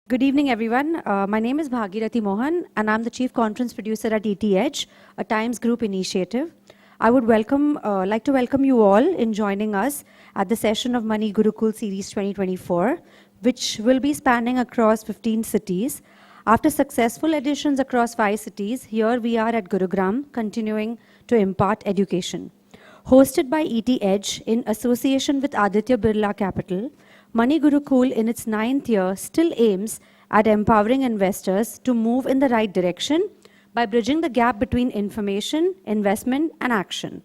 Good evening, everyone. My name is Bhagirathi Mohan, and I'm the Chief Conference Producer at ET Edge, a Times Group initiative. I would like to welcome you all in joining us at the session of Money Gurukul Series 2024, which will be spanning across 15 cities. After successful editions across 5 cities, here we are at Gurugram, continuing to impart education. Hosted by ET Edge in association with Aditya Birla Capital, Money Gurukul in its 9th year still aims at empowering investors to move in the right direction by bridging the gap between information, investment, and action.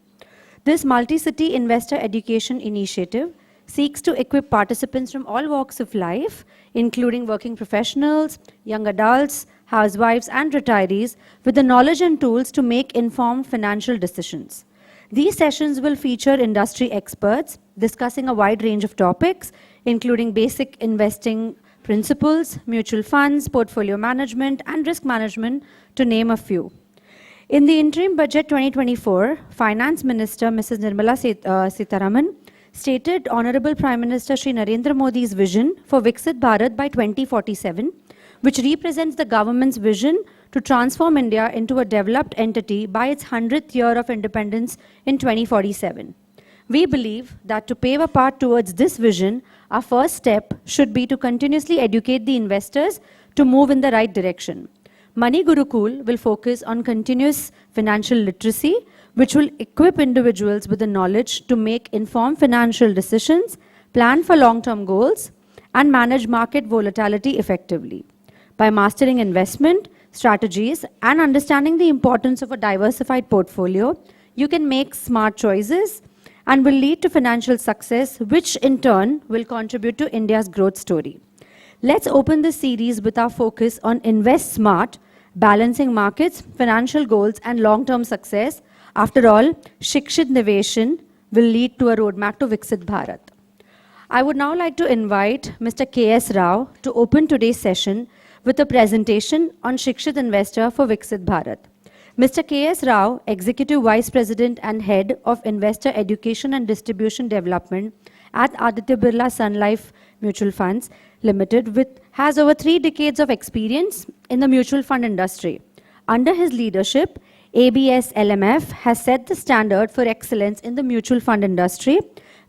This multi-city investor education initiative seeks to equip participants from all walks of life, including working professionals, young adults, housewives, and retirees, with the knowledge and tools to make informed financial decisions. These sessions will feature industry experts discussing a wide range of topics, including basic investing principles, mutual funds, portfolio management, and risk management, to name a few. In the interim budget 2024, Finance Minister Mrs. Nirmala Sitharaman stated Honorable Prime Minister Shri Narendra Modi's vision for Viksit Bharat by 2047, which represents the government's vision to transform India into a developed entity by its 100th year of independence in 2047. We believe that to pave a path towards this vision, our first step should be to continuously educate the investors to move in the right direction. Money Gurukul will focus on continuous financial literacy, which will equip individuals with the knowledge to make informed financial decisions, plan for long-term goals, and manage market volatility effectively. By mastering investment strategies and understanding the importance of a diversified portfolio, you can make smart choices and will lead to financial success, which in turn will contribute to India's growth story. Let's open this series with our focus on Invest Smart, balancing markets, financial goals, and long-term success. After all, Shikshit Niveshan will lead to a roadmap to Viksit Bharat. I would now like to invite Mr. K.S. Rao to open today's session with a presentation on Shikshit Investor for Viksit Bharat. Mr. K.S. Rao, Executive Vice President and Head of Investor Education and Distribution Development at Aditya Birla Sun Life Mutual Funds Limited, has over 3 decades of experience in the mutual fund industry. Under his leadership, ABS LMF has set the standard for excellence in the mutual fund industry,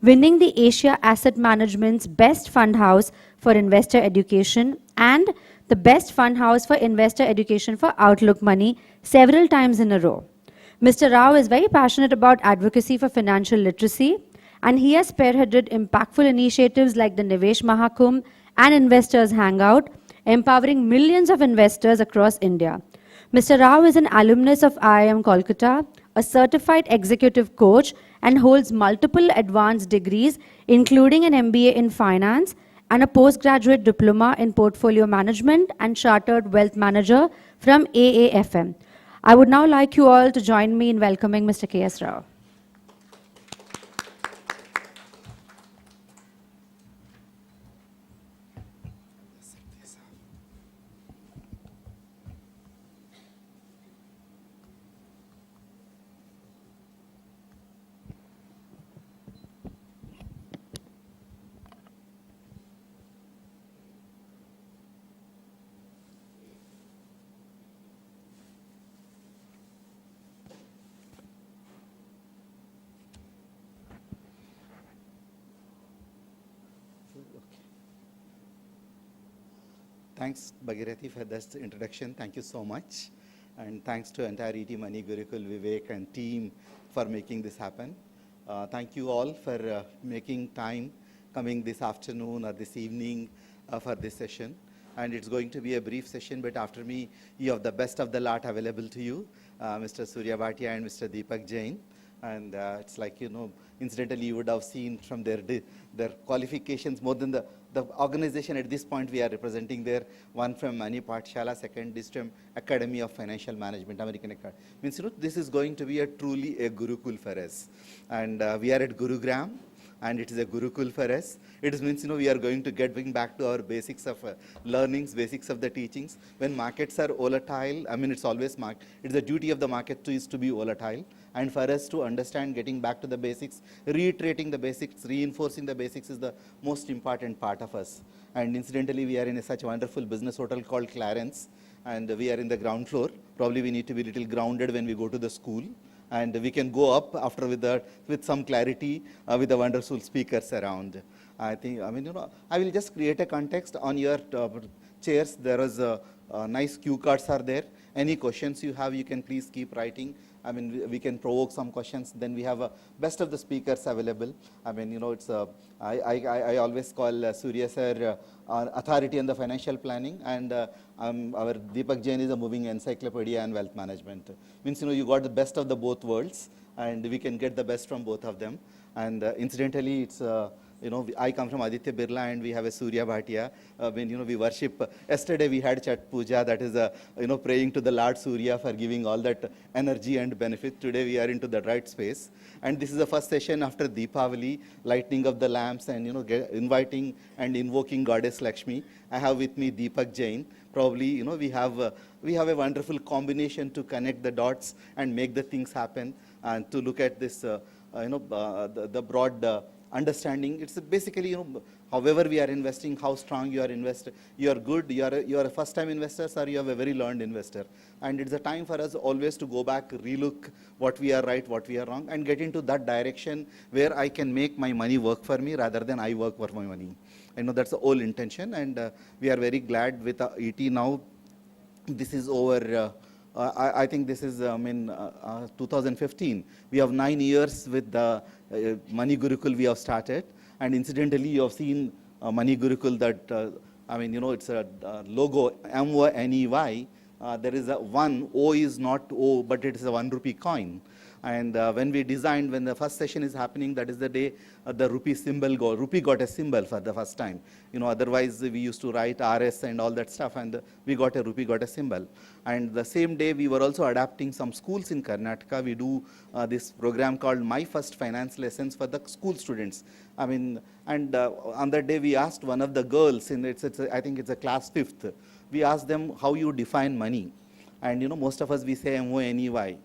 winning the Asia Asset Management's Best Fund House for Investor Education and the Best Fund House for Investor Education for Outlook Money several times in a row. Mr. Rao is very passionate about advocacy for financial literacy, and he has spearheaded impactful initiatives like the Nivesh Mahakumbh and Investors Hangout, empowering millions of investors across India. Mr. Rao is an alumnus of IIM Kolkata, a certified executive coach, and holds multiple advanced degrees, including an MBA in finance and a postgraduate diploma in portfolio management and chartered wealth manager from AAFM. I would now like you all to join me in welcoming Mr. K.S. Rao. Thanks, Bhagirathi, for this introduction. Thank you so much. And thanks to entire ET Money Gurukul, Vivek, and team for making this happen. Thank you all for making time coming this afternoon or this evening for this session. And it's going to be a brief session, but after me, you have the best of the lot available to you, Mr. Surya Bhatia and Mr. Deepak Jain. And it's like, incidentally, you would have seen from their qualifications more than the organization at this point we are representing there. One from Mani Pathshala, second is from Academy of Financial Management, American Academy. Means, this is going to be truly a Gurukul for us. And we are at Gurugram. and it is a Gurukul for us. It means, we are going to getting back to our basics of learnings, basics of the teachings. When markets are volatile, it's always it's the duty of the market is to be volatile. And for us to understand, getting back to the basics, reiterating the basics, reinforcing the basics is the most important part of us. And incidentally, we are in such a wonderful business hotel called Clarence, and we are in the ground floor. Probably we need to be a little grounded when we go to the school, and we can go up after with some clarity with the wonderful speakers around. I think, I will just create a context on your chairs. There is nice cue cards are there. Any questions you have, you can please keep writing. We can provoke some questions. Then we have best of the speakers available. It's I always call Surya sir authority on the financial planning, and our Deepak Jain is a moving encyclopedia and wealth management. Means, you got the best of the both worlds, and we can get the best from both of them. And incidentally, it's I come from Aditya Birla, and we have a Surya Bhatia. When we worship, yesterday we had Chat Puja, that is praying to the Lord Surya for giving all that energy and benefit. Today we are into the right space, and this is the first session after Deepavali, lighting of the lamps, and inviting and invoking Goddess Lakshmi. I have with me Deepak Jain. Probably we have a wonderful combination to connect the dots and make the things happen, and to look at this the broad understanding. It's basically, however we are investing, how strong you are investor, you are good, you are a first time investor, or you are a very learned investor. And it's a time for us always to go back, relook what we are right, what we are wrong, and get into that direction where I can make my money work for me rather than I work for my money. I know that's the whole intention, and we are very glad with ET now. This is over. I think this is 2015. We have 9 years with the Money Gurukul we have started, and incidentally you have seen Money Gurukul that it's a logo MONEY. There is a 1, O is not O, but it is a 1 rupee coin. And when we designed, when the first session is happening, that is the day the rupee symbol rupee got a symbol for the first time. Otherwise we used to write RS and all that stuff, and we got a rupee got a symbol. And the same day we were also adapting some schools in Karnataka. We do this program called My First Finance Lessons for the school students. On that day we asked one of the girls, I think it's a class 5th, we asked them how you define money. And most of us we say MONEY.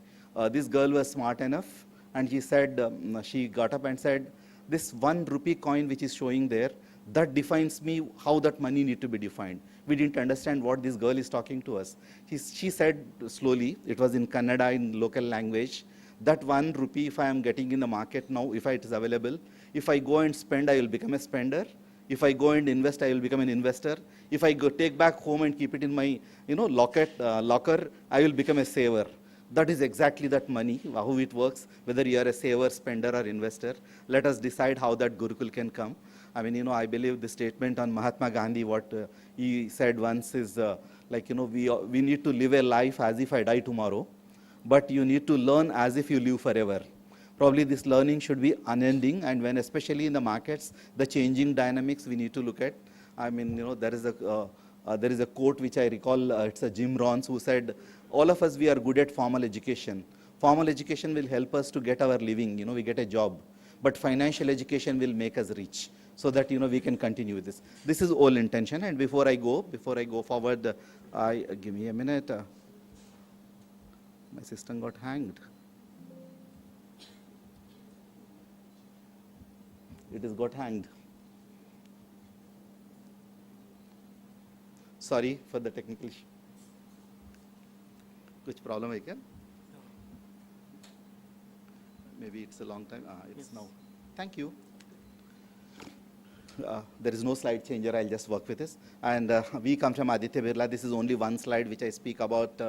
This girl was smart enough, and she said, she got up and said, this 1 rupee coin which is showing there, that defines me, how that money need to be defined. We didn't understand what this girl is talking to us. She said slowly, it was in Kannada, in local language, that 1 rupee, if I am getting in the market now, if it is available, if I go and spend, I will become a spender. If I go and invest, I will become an investor. If I go take back home and keep it in my locker, I will become a saver. That is exactly that money, how it works, whether you are a saver, spender, or investor. Let us decide how that Gurukul can come. I believe the statement on Mahatma Gandhi, what he said once is, we need to live a life as if I die tomorrow, but you need to learn as if you live forever. Probably this learning should be unending, and when especially in the markets, the changing dynamics we need to look at. There is a quote which I recall, it's a Jim Rohns who said, all of us, we are good at formal education. Formal education will help us to get our living, we get a job. But financial education will make us rich, so that, we can continue with this. This is all intention, and before I go forward, give me a minute. My system got hanged. It has got hanged. Sorry for the technical issue. Which problem I can? Maybe it's a long time. It's now. Thank you. There is no slide changer. I'll just work with this. And we come from Aditya Birla. This is only one slide which I speak about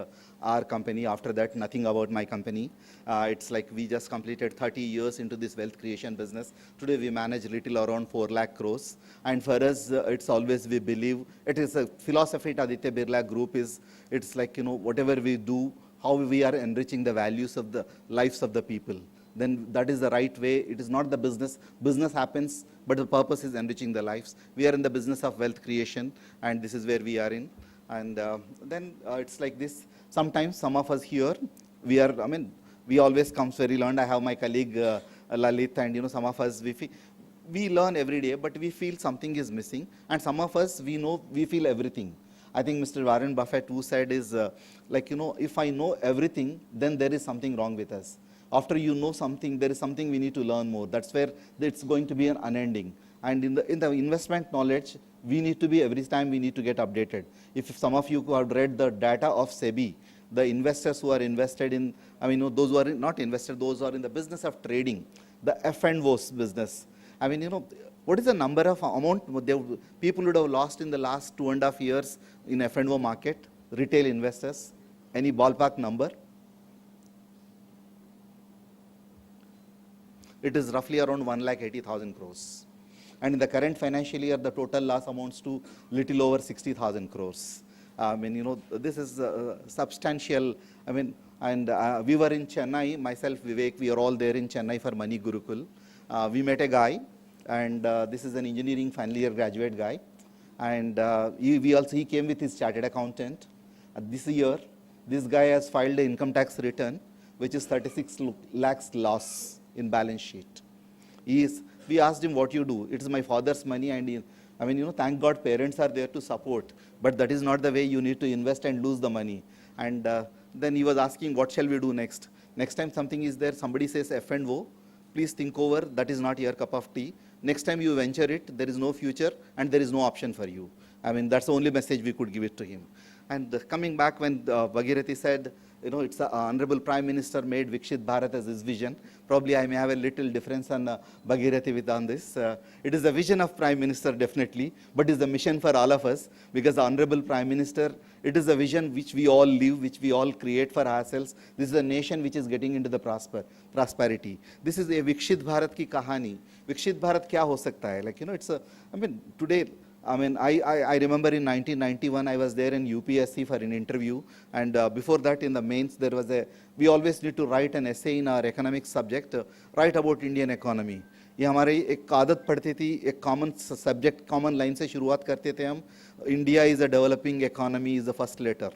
our company. After that, nothing about my company. It's like we just completed 30 years into this wealth creation business. Today, we manage little around 4 lakh crores. And for us, it's always we believe. It is a philosophy at Aditya Birla Group is, it's like, whatever we do, how we are enriching the values of the lives of the people. Then that is the right way. It is not the business. Business happens, but the purpose is enriching the lives. We are in the business of wealth creation, and this is where we are in. And then it's like this. Sometimes some of us here, we always come very learned. I have my colleague Lalit, and some of us, we learn every day, but we feel something is missing. And some of us, we feel everything. I think Mr. Warren Buffett who said is, if I know everything, then there is something wrong with us. After you know something, there is something we need to learn more. That's where it's going to be an unending. And in the investment knowledge, we need to be, every time we need to get updated. If some of you who have read the data of SEBI, the investors who are invested in, those who are not invested, those who are in the business of trading, the F&O's business. What is the number of amount people would have lost in the last 2.5 years in F&O market, retail investors? Any ballpark number? It is roughly around 1,80,000 crores. And in the current financial year, the total loss amounts to little over 60,000 crores. This is substantial. We were in Chennai, myself, Vivek, we are all there in Chennai for Money Gurukul. We met a guy, and this is an engineering final year graduate guy. And he came with his chartered accountant. This year, this guy has filed an income tax return, which is 36 lakhs loss in balance sheet. We asked him, what you do? It is my father's money, and thank God parents are there to support, but that is not the way you need to invest and lose the money. And then he was asking, what shall we do next? Next time something is there, somebody says F&O, please think over, that is not your cup of tea. Next time you venture it, there is no future and there is no option for you. That's the only message we could give it to him. And coming back when Bhagirathi said, it's the Honorable Prime Minister made Vikshit Bharat as his vision. Probably I may have a little difference on Bhagirathi on this. It is a vision of Prime Minister definitely, but it is a mission for all of us, because the Honorable Prime Minister, it is a vision which we all live, which we all create for ourselves. This is a nation which is getting into the prosperity. This is a Vikshit Bharat ki kahani. Vikshit Bharat kya ho sakta hai? Today, I remember in 1991, I was there in UPSC for an interview, and before that in the mains, we always need to write an essay in our economics subject, write about Indian economy. ये हमारी एक आदत पड़ती थी, एक common subject common line से शुरुआत करते थे हम. India is a developing economy is the first letter.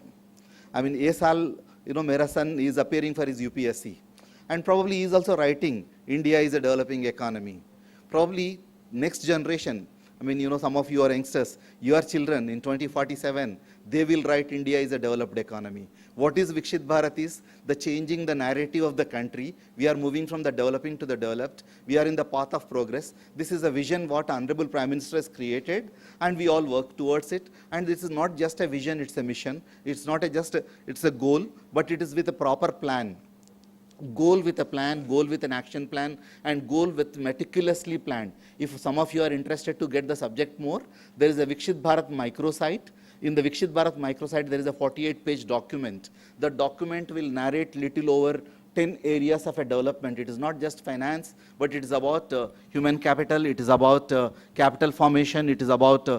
ये साल मेरा son is appearing for his UPSC, and probably he is also writing India is a developing economy. Probably next generation, some of you are youngsters, your children in 2047, they will write India is a developed economy. What is Vikshit Bharat is? The changing the narrative of the country. We are moving from the developing to the developed. We are in the path of progress. This is a vision what Honorable Prime Minister has created, and we all work towards it. And this is not just a vision, it's a mission. It's not it's a goal, but it is with a proper plan. Goal with a plan, goal with an action plan, and goal with meticulously planned. If some of you are interested to get the subject more, there is a Vikshit Bharat microsite. In the Vikshit Bharat microsite, there is a 48-page document. The document will narrate little over 10 areas of a development. It is not just finance, but it is about human capital, it is about capital formation, it is about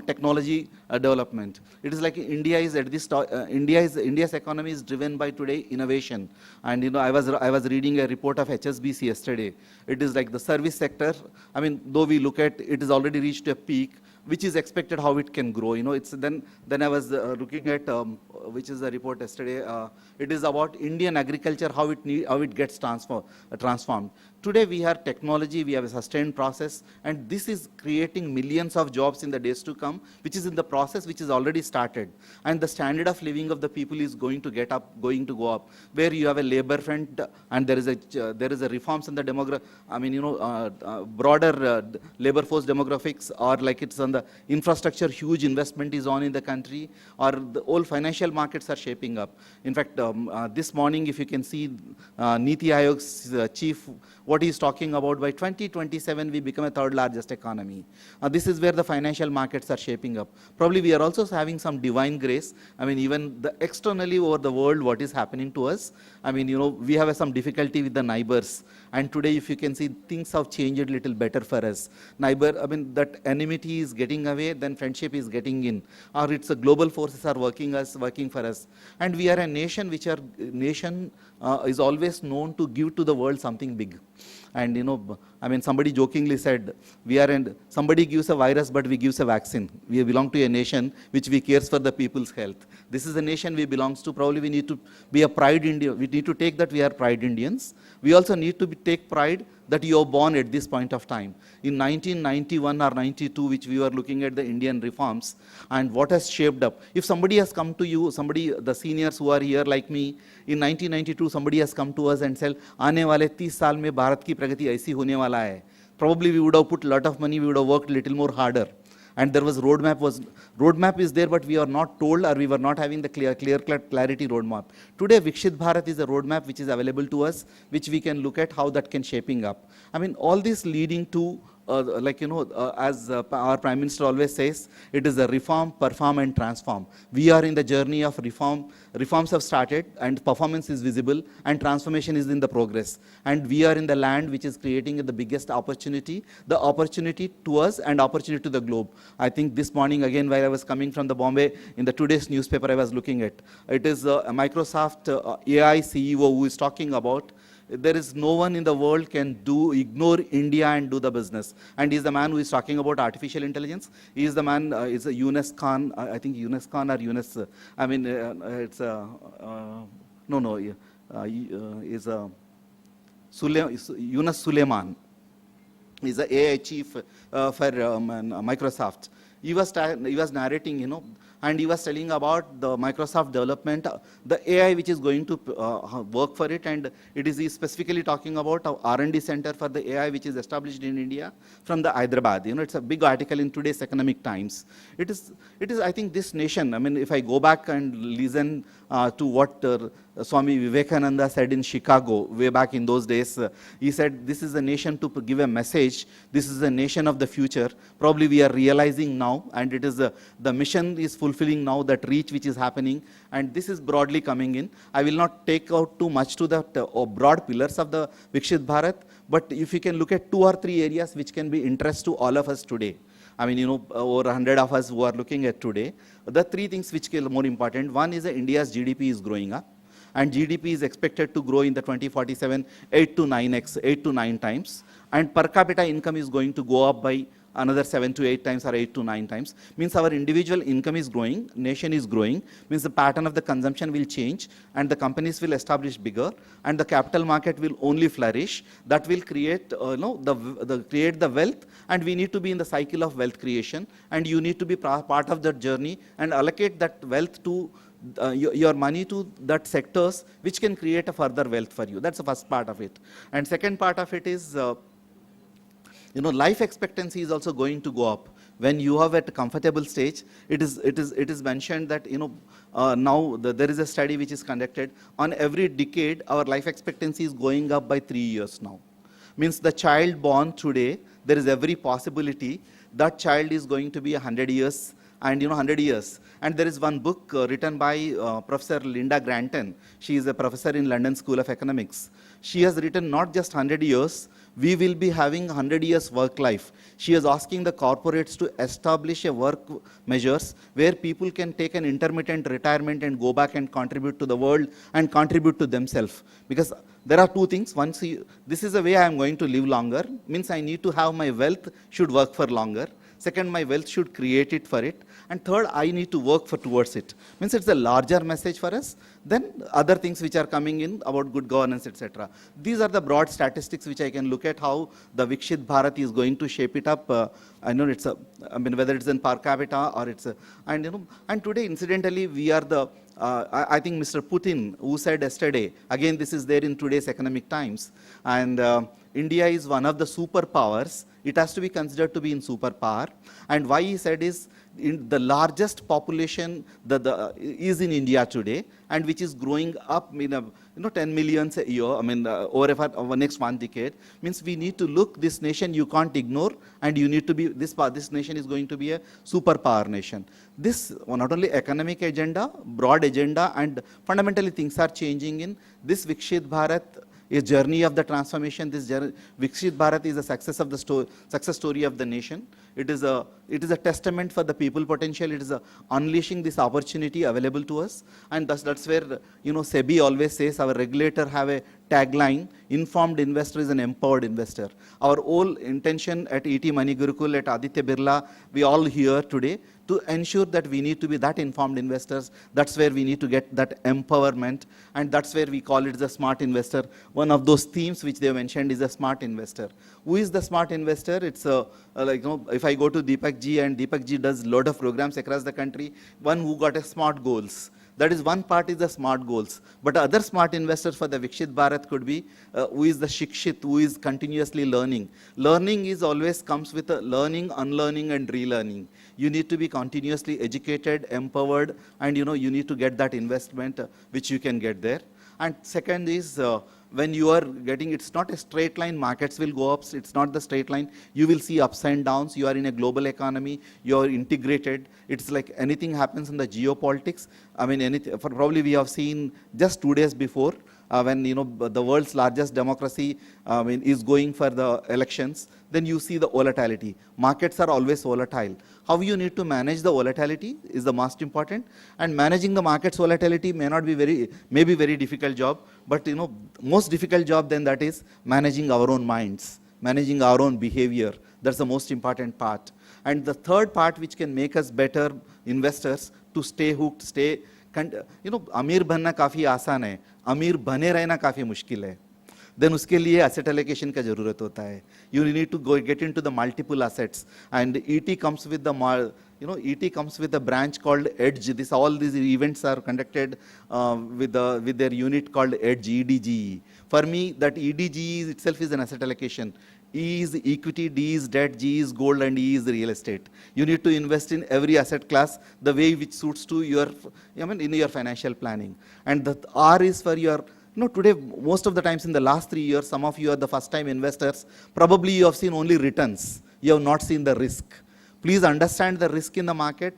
technology development. It is like India is at this India's economy is driven by today innovation. And I was reading a report of HSBC yesterday. It is like the service sector. Though we look at it is already reached a peak, which is expected how it can grow. It's then I was looking at which is the report yesterday. It is about Indian agriculture, how it gets transformed. Today we have technology, we have a sustained process, and this is creating millions of jobs in the days to come, which is in the process which is already started. And the standard of living of the people is going to go up, where you have a labor front, and there is a reforms in the broader labor force demographics, or like it's on the infrastructure, huge investment is on in the country, or the whole financial markets are shaping up. In fact, this morning, if you can see Niti Ayog's chief, what he is talking about, by 2027 we become a third largest economy. This is where the financial markets are shaping up. Probably we are also having some divine grace. Even externally over the world, what is happening to us. We have some difficulty with the neighbors. And today, if you can see, things have changed a little better for us. That enmity is getting away, then friendship is getting in. Or it's global forces are working for us. And we are a nation is always known to give to the world something big. And somebody jokingly said, somebody gives a virus, but we gives a vaccine. We belong to a nation which we cares for the people's health. This is a nation we belongs to. Probably we need to be a pride Indian. We need to take that we are pride Indians. We also need to take pride that you are born at this point of time. In 1991 or 92, which we were looking at the Indian reforms and what has shaped up. If somebody has come to you, the seniors who are here like me, in 1992, somebody has come to us and said, आने वाले 30 साल में भारत की प्रगति ऐसी होने वाला है. Probably we would have put a lot of money, we would have worked a little more harder. And there was roadmap is there, but we are not told, or we were not having the clarity roadmap. Today, Vikshit Bharat is a roadmap which is available to us, which we can look at how that can shaping up. I mean, all this leading to, as our Prime Minister always says, it is a reform, perform and transform. We are in the journey of reform. Reforms have started and performance is visible and transformation is in the progress. And we are in the land which is creating the biggest opportunity, the opportunity to us and opportunity to the globe. I think this morning again while I was coming from the Bombay, in the today's newspaper I was looking at, it is a Microsoft AI CEO who is talking about there is no one in the world can ignore India and do the business. And he's the man who is talking about artificial intelligence. He is the man, is a Yunus Khan, I think Yunus Khan or Yunus, it's is a Yunus Suleiman. He's the AI chief for Microsoft. He was narrating, and he was telling about the Microsoft development, the AI which is going to work for it, and he is specifically talking about our R&D center for the AI which is established in India from the Hyderabad. It's a big article in today's Economic Times. It is, I think this nation, I mean, if I go back and listen to what Swami Vivekananda said in Chicago way back in those days, he said, this is a nation to give a message, this is a nation of the future. Probably we are realizing now, and it is the mission is fulfilling now, that reach which is happening, and this is broadly coming in. I will not take out too much to the broad pillars of the Vikshit Bharat, but if you can look at 2 or 3 areas which can be interest to all of us today. I mean, over 100 of us who are looking at today, the 3 things which are more important. One is that India's GDP is growing up, and GDP is expected to grow in the 2047 8 to 9 times, and per capita income is going to go up by another 7 to 8 times or 8 to 9 times. Means our individual income is growing, nation is growing, means the pattern of the consumption will change, and the companies will establish bigger, and the capital market will only flourish. That will create, create the wealth, and we need to be in the cycle of wealth creation, and you need to be part of that journey and allocate that wealth to your money to that sectors which can create a further wealth for you. That's the first part of it. And second part of it is, life expectancy is also going to go up. When you have at a comfortable stage, it is mentioned that, now there is a study which is conducted. On every decade, our life expectancy is going up by 3 years now. Means the child born today, there is every possibility that child is going to be 100 years, and 100 years. And there is one book written by Professor Linda Granton. She is a professor in London School of Economics. She has written not just 100 years, we will be having 100 years work life. She is asking the corporates to establish a work measures where people can take an intermittent retirement and go back and contribute to the world and contribute to themselves. Because there are 2 things. One, this is the way I am going to live longer, means I need to have my wealth should work for longer. Second, my wealth should create it for it. And third, I need to work towards it. Means it's a larger message for us than other things which are coming in about good governance, etc. These are the broad statistics which I can look at how the Vikshit Bharat is going to shape it up. I know it's whether it's in per capita or it's and today, incidentally, we are the, I think Mr. Putin, who said yesterday, again, this is there in today's Economic Times, and India is one of the superpowers. It has to be considered to be in superpower. And why he said is, the largest population is in India today, and which is growing up in 10 million a year, over next 1 decade. Means we need to look, this nation you can't ignore, and you need to be, this nation is going to be a superpower nation. This not only economic agenda, broad agenda, and fundamentally things are changing in this Vikshit Bharat, a journey of the transformation. This Vikshit Bharat is a success of the success story of the nation. It is a testament for the people potential. It is unleashing this opportunity available to us, and that's where SEBI always says our regulator have a tagline, informed investor is an empowered investor. Our whole intention at ET Money Gurukul, at Aditya Birla, we all here today to ensure that we need to be that informed investors. That's where we need to get that empowerment, and that's where we call it the smart investor. One of those themes which they mentioned is a smart investor. Who is the smart investor? It's like, if I go to Deepak ji, and Deepak ji does lot of programs across the country, one who got a smart goals. That is one part is the smart goals. But other smart investors for the Vikshit Bharat could be who is the Shikshit, who is continuously learning. Learning is always comes with a learning, unlearning, and relearning. You need to be continuously educated, empowered, and you need to get that investment which you can get there. And second is when you are getting, it's not a straight line, markets will go up, it's not the straight line. You will see ups and downs. You are in a global economy, you are integrated. It's like anything happens in the geopolitics. I mean, anything, probably we have seen just 2 days before, when the world's largest democracy is going for the elections, then you see the volatility. Markets are always volatile. How you need to manage the volatility is the most important, and managing the market's volatility may not be very difficult job, but most difficult job than that is managing our own minds, managing our own behavior. That's the most important part. And the third part which can make us better investors to stay hooked, stay, अमीर बनना काफ़ी आसान है, अमीर बने रहना काफ़ी मुश्किल है. Then उसके लिए asset allocation का ज़रूरत होता है. You need to go get into the multiple assets, and ET comes with the ET comes with a branch called Edge. All these events are conducted with their unit called Edge, EDGE. For me, that EDGE itself is an asset allocation. E is equity, D is debt, G is gold, and E is real estate. You need to invest in every asset class the way which suits to your, in your financial planning. And the R is for your, today, most of the times in the last 3 years, some of you are the first time investors. Probably you have seen only returns. You have not seen the risk. Please understand the risk in the market,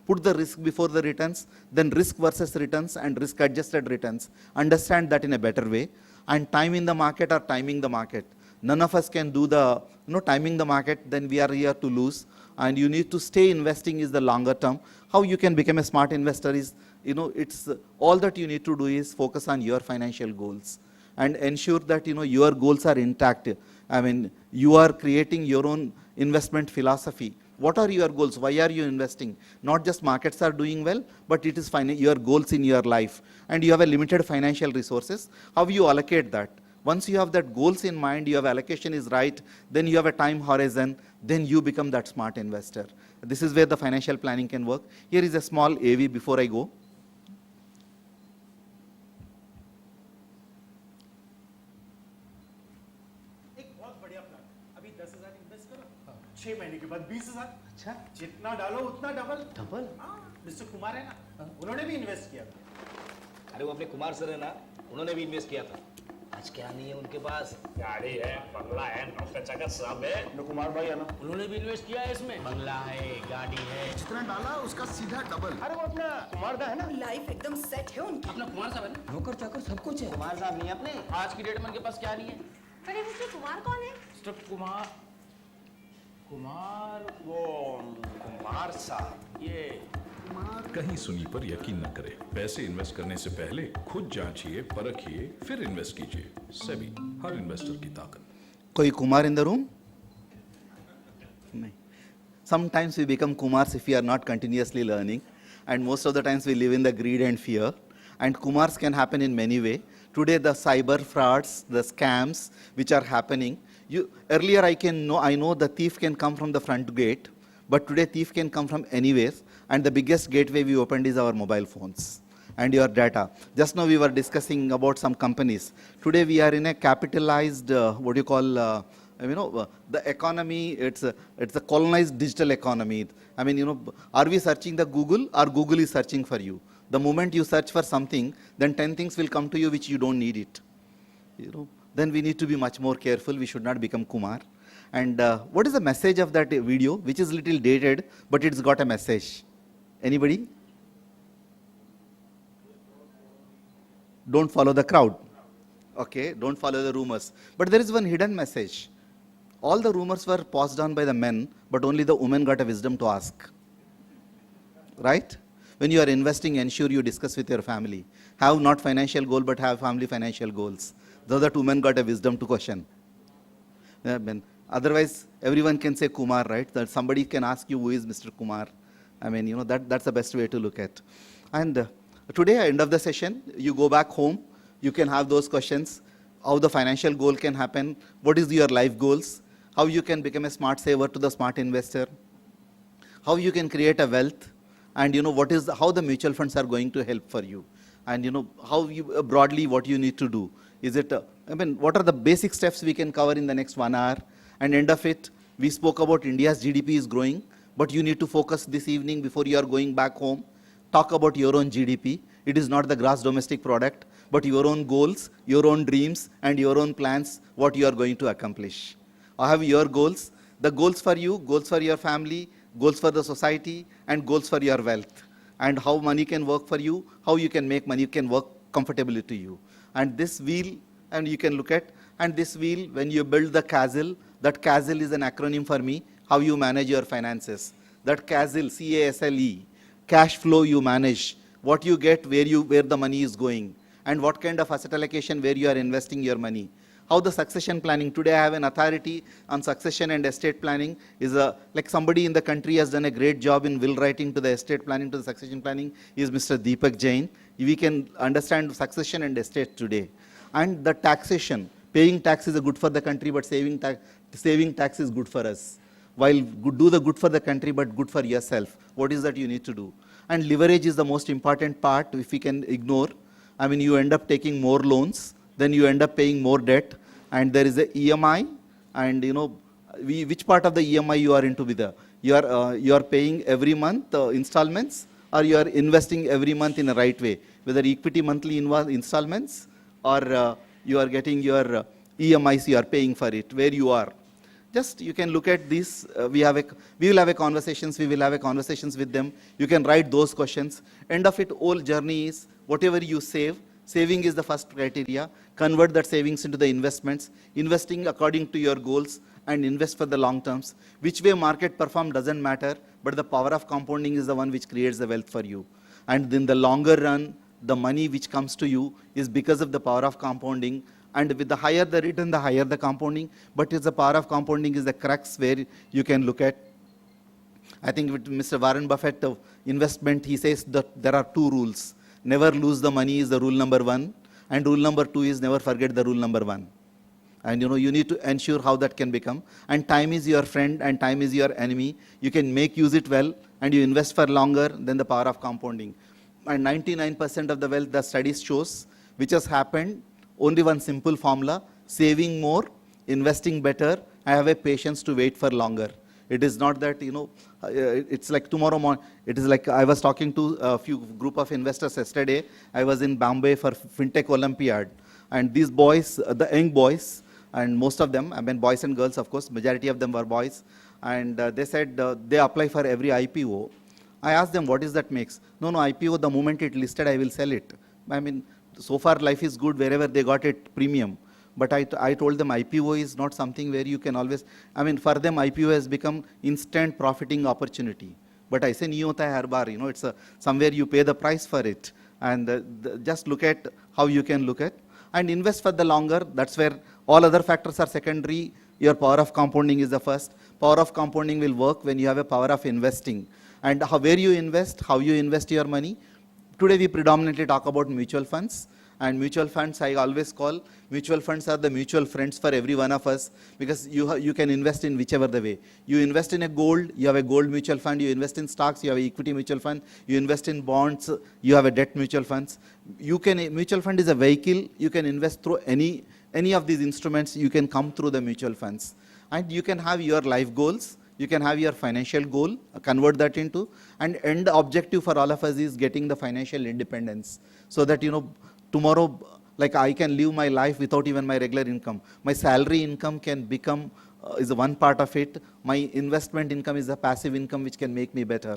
put the risk before the returns, then risk versus returns and risk adjusted returns. Understand that in a better way. And time in the market or timing the market. None of us can do the timing the market, then we are here to lose. And you need to stay investing is the longer term. How you can become a smart investor is, it's all that you need to do is focus on your financial goals and ensure that your goals are intact. I mean, you are creating your own investment philosophy. What are your goals? Why are you investing? Not just markets are doing well, but it is your goals in your life. And you have a limited financial resources. How you allocate that? Once you have that goals in mind, your allocation is right, then you have a time horizon, then you become that smart investor. This is where the financial planning can work. Here is a small AV before I go. एक बहुत बढ़िया plan. अभी 10,000 invest करो, 6 महीने के बाद 20,000. अच्छा, जितना डालो उतना डबल. डबल? हाँ, मिस्टर कुमार है ना, उन्होंने भी इन्वेस्ट किया था. अरे वो अपने कुमार सर है ना, उन्होंने भी इन्वेस्ट किया था. आज क्या नहीं है उनके पास? गाड़ी है, बंगला है, नौकर चाकर सब है. अपने कुमार भाई है ना, उन्होंने भी इन्वेस्ट किया है इसमें. बंगला है, गाड़ी है, जितना डाला उसका सीधा डबल. अरे वो अपना कुमार दा है ना, लाइफ एकदम सेट है उनकी. अपना कुमार साहब है ना, नौकर चाकर सब कुछ है. कुमार साहब नहीं है अपने. आज की डेट में उनके पास क्या नहीं है? अरे मिस्टर कुमार कौन है? मिस्टर कुमार वो कुमार साहब. ये कहीं सुनी पर यकीन न करें. पैसे इन्वेस्ट करने से पहले खुद जांचिए, परखिए, फिर इन्वेस्ट कीजिए. सेबी, हर इन्वेस्टर की ताकत. कोई कुमार in the room? नहीं. Sometimes we become Kumars if we are not continuously learning, and most of the times we live in the greed and fear. And Kumars can happen in many ways. Today the cyber frauds, the scams which are happening. Earlier I know the thief can come from the front gate, but today thief can come from anywhere. And the biggest gateway we opened is our mobile phones and your data. Just now we were discussing about some companies. Today we are in a capitalized, the economy, it's a colonized digital economy. I mean, are we searching the Google or Google is searching for you? The moment you search for something, then 10 things will come to you which you don't need it. Then we need to be much more careful. We should not become Kumar. And what is the message of that video, which is little dated, but it's got a message? Anybody? Don't follow the crowd. Okay, don't follow the rumors. But there is one hidden message. All the rumors were passed on by the men, but only the women got a wisdom to ask. Right? When you are investing, ensure you discuss with your family. Have not financial goal, but have family financial goals. though that woman got a wisdom to question. I mean, otherwise, everyone can say Kumar, right? That somebody can ask you, who is Mr. Kumar? I mean, that's the best way to look at. And today, at the end of the session, you go back home, you can have those questions, how the financial goal can happen, what is your life goals, how you can become a smart saver to the smart investor, how you can create a wealth, and how the mutual funds are going to help for you, and how you broadly what you need to do. Is it, what are the basic steps we can cover in the next 1 hour? And end of it, we spoke about India's GDP is growing, but you need to focus this evening before you are going back home. Talk about your own GDP. It is not the gross domestic product, but your own goals, your own dreams, and your own plans, what you are going to accomplish. I have your goals, the goals for you, goals for your family, goals for the society, and goals for your wealth. And how money can work for you, how you can make money can work comfortably to you. And this wheel, and you can look at, and this wheel, when you build the castle, that castle is an acronym for me, how you manage your finances. That castle, C-A-S-L-E, cash flow you manage, what you get, where the money is going, and what kind of asset allocation where you are investing your money. How the succession planning, today I have an authority on succession and estate planning, is like somebody in the country has done a great job in will writing to the estate planning, to the succession planning, is Mr. Deepak Jain. We can understand succession and estate today. And the taxation, paying tax is good for the country, but saving tax is good for us. While do the good for the country, but good for yourself. What is that you need to do? And leverage is the most important part, if we can ignore. I mean, you end up taking more loans, then you end up paying more debt, and there is a EMI, and which part of the EMI you are into with you are paying every month installments, or you are investing every month in a right way, whether equity monthly installments, or you are getting your EMIs, you are paying for it, where you are. Just you can look at this. We will have a conversations with them. You can write those questions. End of it, whole journey is whatever you save. Saving is the first criteria. Convert that savings into the investments. Investing according to your goals, and invest for the long terms. Which way market perform doesn't matter, but the power of compounding is the one which creates the wealth for you. And in the longer run, the money which comes to you is because of the power of compounding. And with the higher the return, the higher the compounding. But it's the power of compounding is the crux where you can look at. I think with Mr. Warren Buffett investment, he says that there are 2 rules. Never lose the money is the rule number 1. And rule number 2 is never forget the rule number 1. And you need to ensure how that can become. And time is your friend and time is your enemy. You can use it well, and you invest for longer than the power of compounding. And 99% of the wealth, the studies shows, which has happened, only one simple formula: saving more, investing better, I have a patience to wait for longer. It is not that, it's like tomorrow morning. It is like I was talking to a few group of investors yesterday. I was in Bombay for FinTech Olympiad. And these boys, the young boys, and most of them, I mean boys and girls, of course, majority of them were boys. And they said they apply for every IPO. I asked them, what is that makes? No, IPO, the moment it listed, I will sell it. I mean, so far life is good wherever they got it premium. But I told them IPO is not something where you can always, I mean, for them IPO has become instant profiting opportunity. But I say, nahi hota hai har baar, it's somewhere you pay the price for it. And just look at how you can look at. And invest for the longer. That's where all other factors are secondary. Your power of compounding is the first. Power of compounding will work when you have a power of investing. And where you invest, how you invest your money. Today we predominantly talk about mutual funds. And mutual funds, I always call, mutual funds are the mutual friends for every one of us, because you can invest in whichever the way. You invest in a gold, you have a gold mutual fund. You invest in stocks, you have an equity mutual fund. You invest in bonds, you have a debt mutual funds. Mutual fund is a vehicle. You can invest through any of these instruments. You can come through the mutual funds. And you can have your life goals. You can have your financial goal, convert that into, and end objective for all of us is getting the financial independence, so that, tomorrow, like I can live my life without even my regular income. My salary income can become, is one part of it. My investment income is a passive income which can make me better.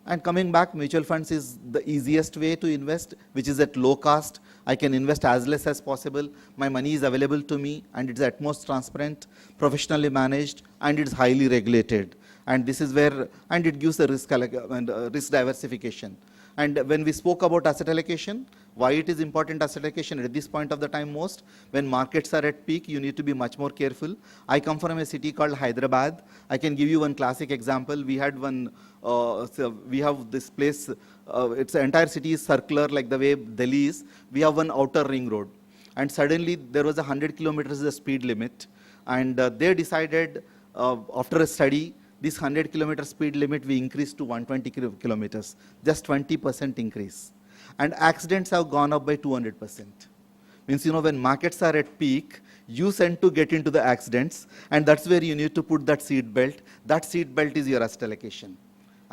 And coming back, mutual funds is the easiest way to invest, which is at low cost. I can invest as less as possible. My money is available to me, and it's at most transparent, professionally managed, and it's highly regulated. And this is where, and it gives the risk diversification. And when we spoke about asset allocation, why it is important asset allocation at this point of the time most, when markets are at peak, you need to be much more careful. I come from a city called Hyderabad. I can give you one classic example. We had one, we have this place, its entire city is circular like the way Delhi is. We have one outer ring road. And suddenly there was 100 kilometers the speed limit. And they decided after a study, this 100 kilometer speed limit we increased to 120 kilometers, just 20% increase. And accidents have gone up by 200%. Means, when markets are at peak, you tend to get into the accidents, and that's where you need to put that seat belt. That seat belt is your asset allocation.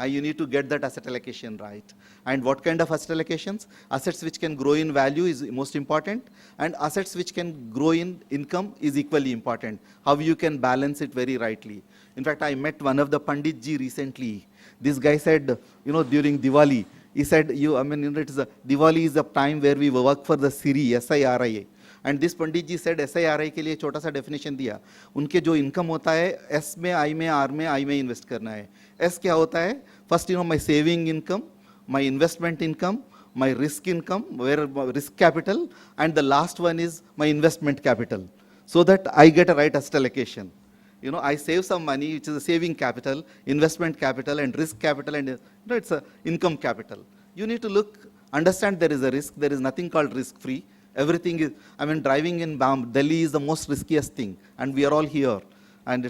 You need to get that asset allocation right. And what kind of asset allocations? Assets which can grow in value is most important, and assets which can grow in income is equally important. How you can balance it very rightly. In fact, I met one of the Panditji recently. This guy said, during Diwali, he said, Diwali is a time where we work for the SIRI, SIRI. And this Pandit ji said SIRI के लिए छोटा सा definition दिया. उनके जो income होता है, S में, I में, R में, I में invest करना है. S क्या होता है? First, my saving income, my investment income, my risk income, where risk capital, and the last one is my investment capital. So that I get a right asset allocation. I save some money, which is a saving capital, investment capital, and risk capital, and it's a income capital. You need to understand there is a risk. There is nothing called risk-free. Everything is, driving in Delhi is the most riskiest thing, and we are all here. And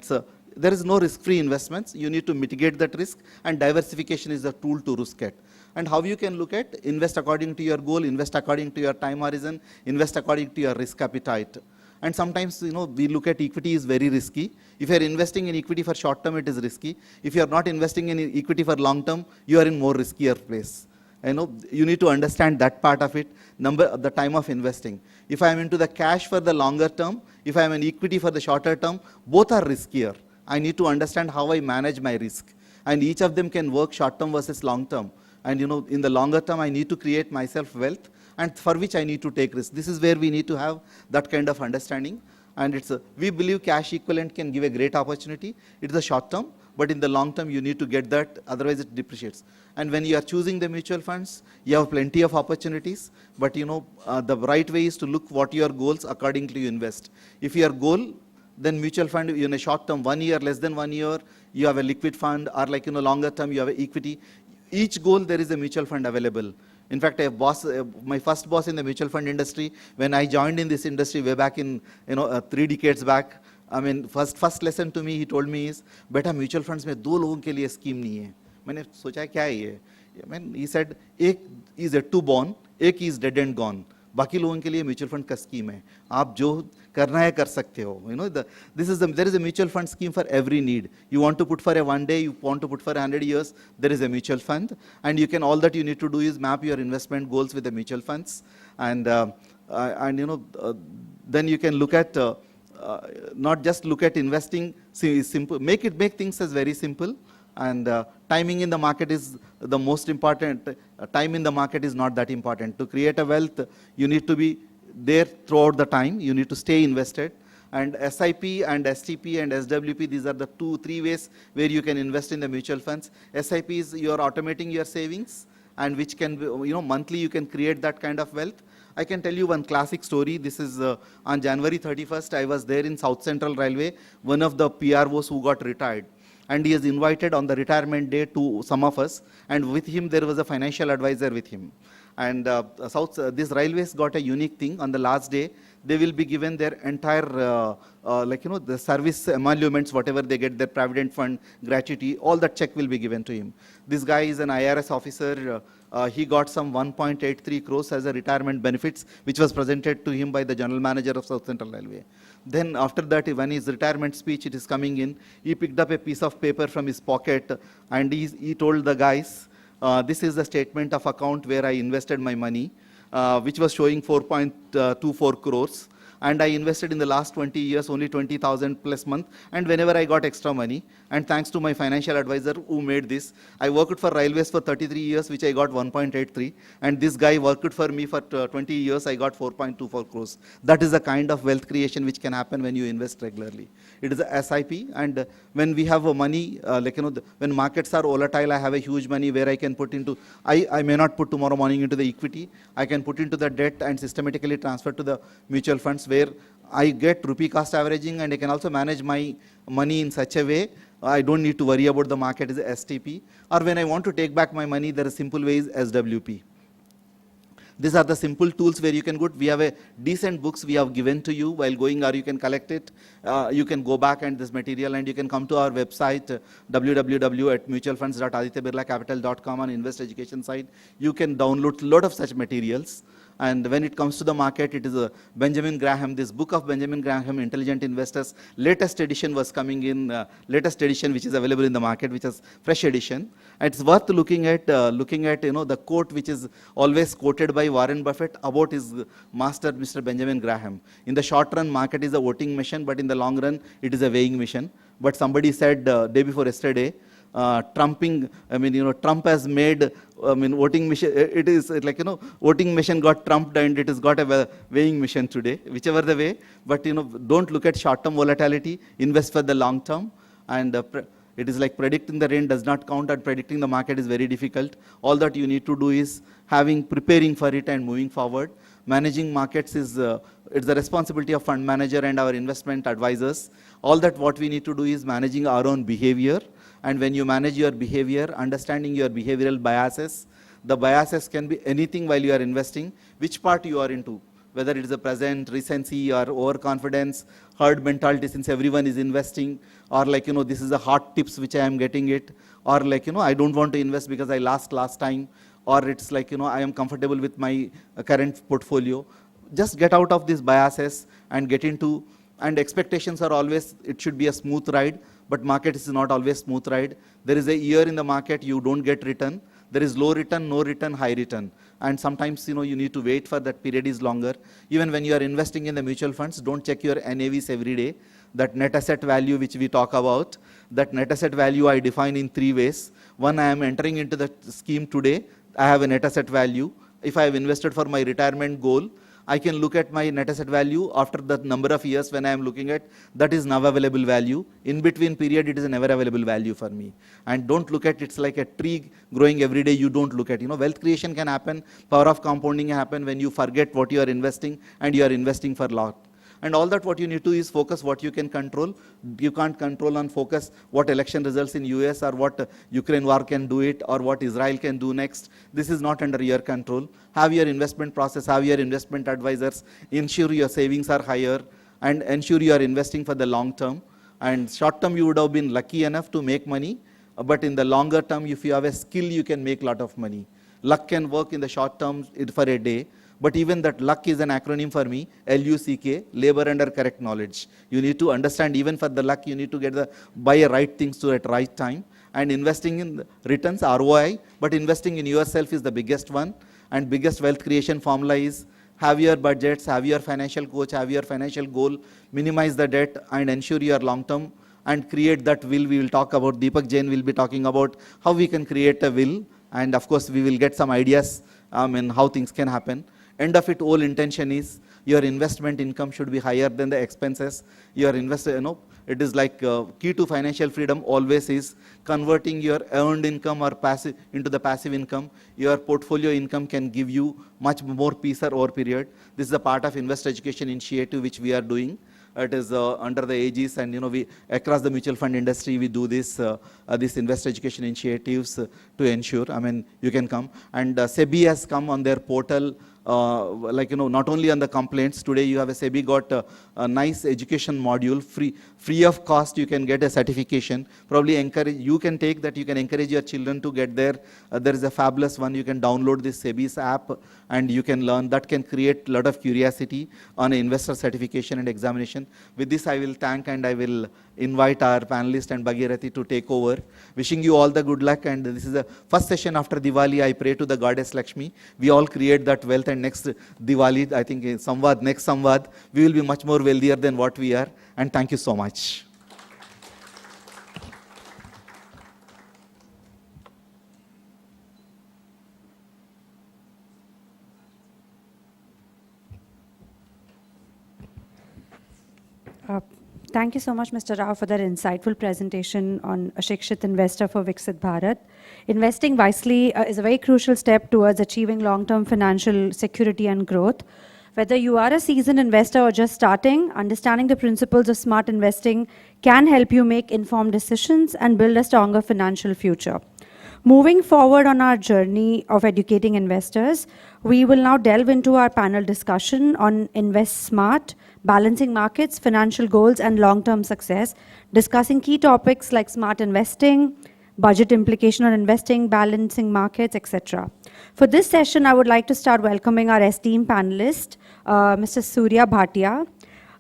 there is no risk-free investments. You need to mitigate that risk, and diversification is a tool to risk it. And how you can look at, invest according to your goal, invest according to your time horizon, invest according to your risk appetite. And sometimes, we look at equity is very risky. If you are investing in equity for short term, it is risky. If you are not investing in equity for long term, you are in more riskier place. You need to understand that part of it, the time of investing. If I am into the cash for the longer term, if I am in equity for the shorter term, both are riskier. I need to understand how I manage my risk. And each of them can work short term versus long term. And in the longer term, I need to create myself wealth, and for which I need to take risk. This is where we need to have that kind of understanding. And we believe cash equivalent can give a great opportunity. It's the short term, but in the long term, you need to get that, otherwise it depreciates. And when you are choosing the mutual funds, you have plenty of opportunities, but the right way is to look what your goals accordingly you invest. If your goal, then mutual fund in a short term, 1 year, less than 1 year, you have a liquid fund, or like longer term, you have equity. Each goal, there is a mutual fund available. In fact, my first boss in the mutual fund industry, when I joined in this industry way back in 3 decades back, first lesson to me he told me is, "Beta mutual funds में 2 लोगों के लिए scheme नहीं है." मैंने सोचा क्या है ये? He said, एक is a 2 born, एक is dead and gone. बाकी लोगों के लिए म्यूचुअल फंड का स्कीम है. आप जो करना है कर सकते हो. There is a mutual fund scheme for every need. You want to put for a 1 day, you want to put for 100 years, there is a mutual fund. And all that you need to do is map your investment goals with the mutual funds. And then you can look at, not just look at investing, simple, make things as very simple. And timing in the market is the most important. Time in the market is not that important. To create a wealth, you need to be there throughout the time. You need to stay invested. And SIP and STP and SWP, these are the 2-3 ways where you can invest in the mutual funds. SIP is you are automating your savings, and which can be, monthly you can create that kind of wealth. I can tell you one classic story. This is on January 31st, I was there in South Central Railway, one of the PROs who got retired. And he is invited on the retirement day to some of us, and with him there was a financial advisor with him. And these railways got a unique thing. On the last day, they will be given their entire, the service emoluments, whatever they get, their provident fund, gratuity, all that check will be given to him. This guy is an IRS officer. He got some 1.83 crores as a retirement benefits, which was presented to him by the general manager of South Central Railway. Then after that, when his retirement speech it is coming in, he picked up a piece of paper from his pocket, and he told the guys, this is the statement of account where I invested my money, which was showing 4.24 crores. And I invested in the last 20 years only 20,000 plus month, and whenever I got extra money, and thanks to my financial advisor who made this. I worked for railways for 33 years, which I got 1.83, and this guy worked for me for 20 years, I got 4.24 crores. That is the kind of wealth creation which can happen when you invest regularly. It is a SIP, and when we have money, when markets are volatile, I have a huge money where I can put into, I may not put tomorrow morning into the equity, I can put into the debt and systematically transfer to the mutual funds where I get rupee cost averaging, and I can also manage my money in such a way I don't need to worry about the market is STP. Or when I want to take back my money, there is a simple way is SWP. These are the simple tools where you can go. We have a decent books we have given to you while going, or you can collect it. You can go back and this material, and you can come to our website www.mutualfunds.adityabirlacapital.com on invest education side. You can download a lot of such materials. And when it comes to the market, it is a Benjamin Graham, this book of Benjamin Graham, Intelligent Investors, latest edition was coming in, latest edition which is available in the market, which is fresh edition. And it's worth looking at the quote which is always quoted by Warren Buffett about his master, Mr. Benjamin Graham. In the short run, market is a voting machine, but in the long run, it is a weighing machine. But somebody said day before yesterday, Trump has made, voting machine, it is like, voting machine got trumped and it has got a weighing machine today, whichever the way. But, don't look at short-term volatility, invest for the long term. And it is like predicting the rain does not count, and predicting the market is very difficult. All that you need to do is preparing for it and moving forward. Managing markets is, it's the responsibility of fund manager and our investment advisors. All that what we need to do is managing our own behavior. And when you manage your behavior, understanding your behavioral biases, the biases can be anything while you are investing, which part you are into, whether it is a present, recency, or overconfidence, herd mentality since everyone is investing, or this is a hot tips which I am getting it, or I don't want to invest because I lost last time, or it's I am comfortable with my current portfolio. Just get out of these biases and get into, and expectations are always, it should be a smooth ride, but market is not always smooth ride. There is a year in the market you don't get return. There is low return, no return, high return. And sometimes you need to wait for that period is longer. Even when you are investing in the mutual funds, don't check your NAVs every day. That net asset value which we talk about, that net asset value I define in 3 ways. One, I am entering into the scheme today, I have a net asset value. If I have invested for my retirement goal, I can look at my net asset value after the number of years when I am looking at, that is now available value. In between period, it is a never available value for me. And don't look at, it's like a tree growing every day, you don't look at. Wealth creation can happen, power of compounding can happen when you forget what you are investing and you are investing for lot. And all that what you need to is focus what you can control. You can't control and focus what election results in US or what Ukraine war can do it or what Israel can do next. This is not under your control. Have your investment process, have your investment advisors, ensure your savings are higher and ensure you are investing for the long term. And short term you would have been lucky enough to make money, but in the longer term if you have a skill you can make a lot of money. Luck can work in the short term for a day. But even that luck is an acronym for me, LUCK, labor under correct knowledge. You need to understand even for the luck, you need to buy right things to at right time. And investing in returns, ROI, but investing in yourself is the biggest one. And biggest wealth creation formula is have your budgets, have your financial coach, have your financial goal, minimize the debt and ensure your long term and create that will. We will talk about, Deepak Jain will be talking about how we can create a will. And of course, we will get some ideas how things can happen. End of it, whole intention is your investment income should be higher than the expenses. Your it is like key to financial freedom always is converting your earned income or passive into the passive income. Your portfolio income can give you much more peace over period. This is a part of Invest Education Initiative which we are doing. It is under the aegis, and we across the mutual fund industry we do this this Invest Education initiatives to ensure. You can come, and SEBI has come on their portal. Not only on the complaints, today you have a SEBI got a nice education module, free of cost, you can get a certification. Probably you can take that, you can encourage your children to get there. There is a fabulous one, you can download this SEBI's app and you can learn. That can create a lot of curiosity on investor certification and examination. With this I will thank and I will invite our panelist and Bhagirathi to take over. Wishing you all the good luck, and this is the first session after Diwali. I pray to the goddess Lakshmi. We all create that wealth, and next Diwali, I think next Samvad, we will be much more wealthier than what we are. And thank you so much. Uh, Thank you so much, Mr. Rao, for that insightful presentation on a Shikshit investor for Viksit Bharat. Investing wisely is a very crucial step towards achieving long-term financial security and growth. Whether you are a seasoned investor or just starting, understanding the principles of smart investing can help you make informed decisions and build a stronger financial future. Moving forward on our journey of educating investors, we will now delve into our panel discussion on Invest Smart, balancing markets, financial goals, and long-term success, discussing key topics like smart investing, budget implication on investing, balancing markets, etc. For this session, I would like to start welcoming our esteemed panelist, Mr. Surya Bhatia.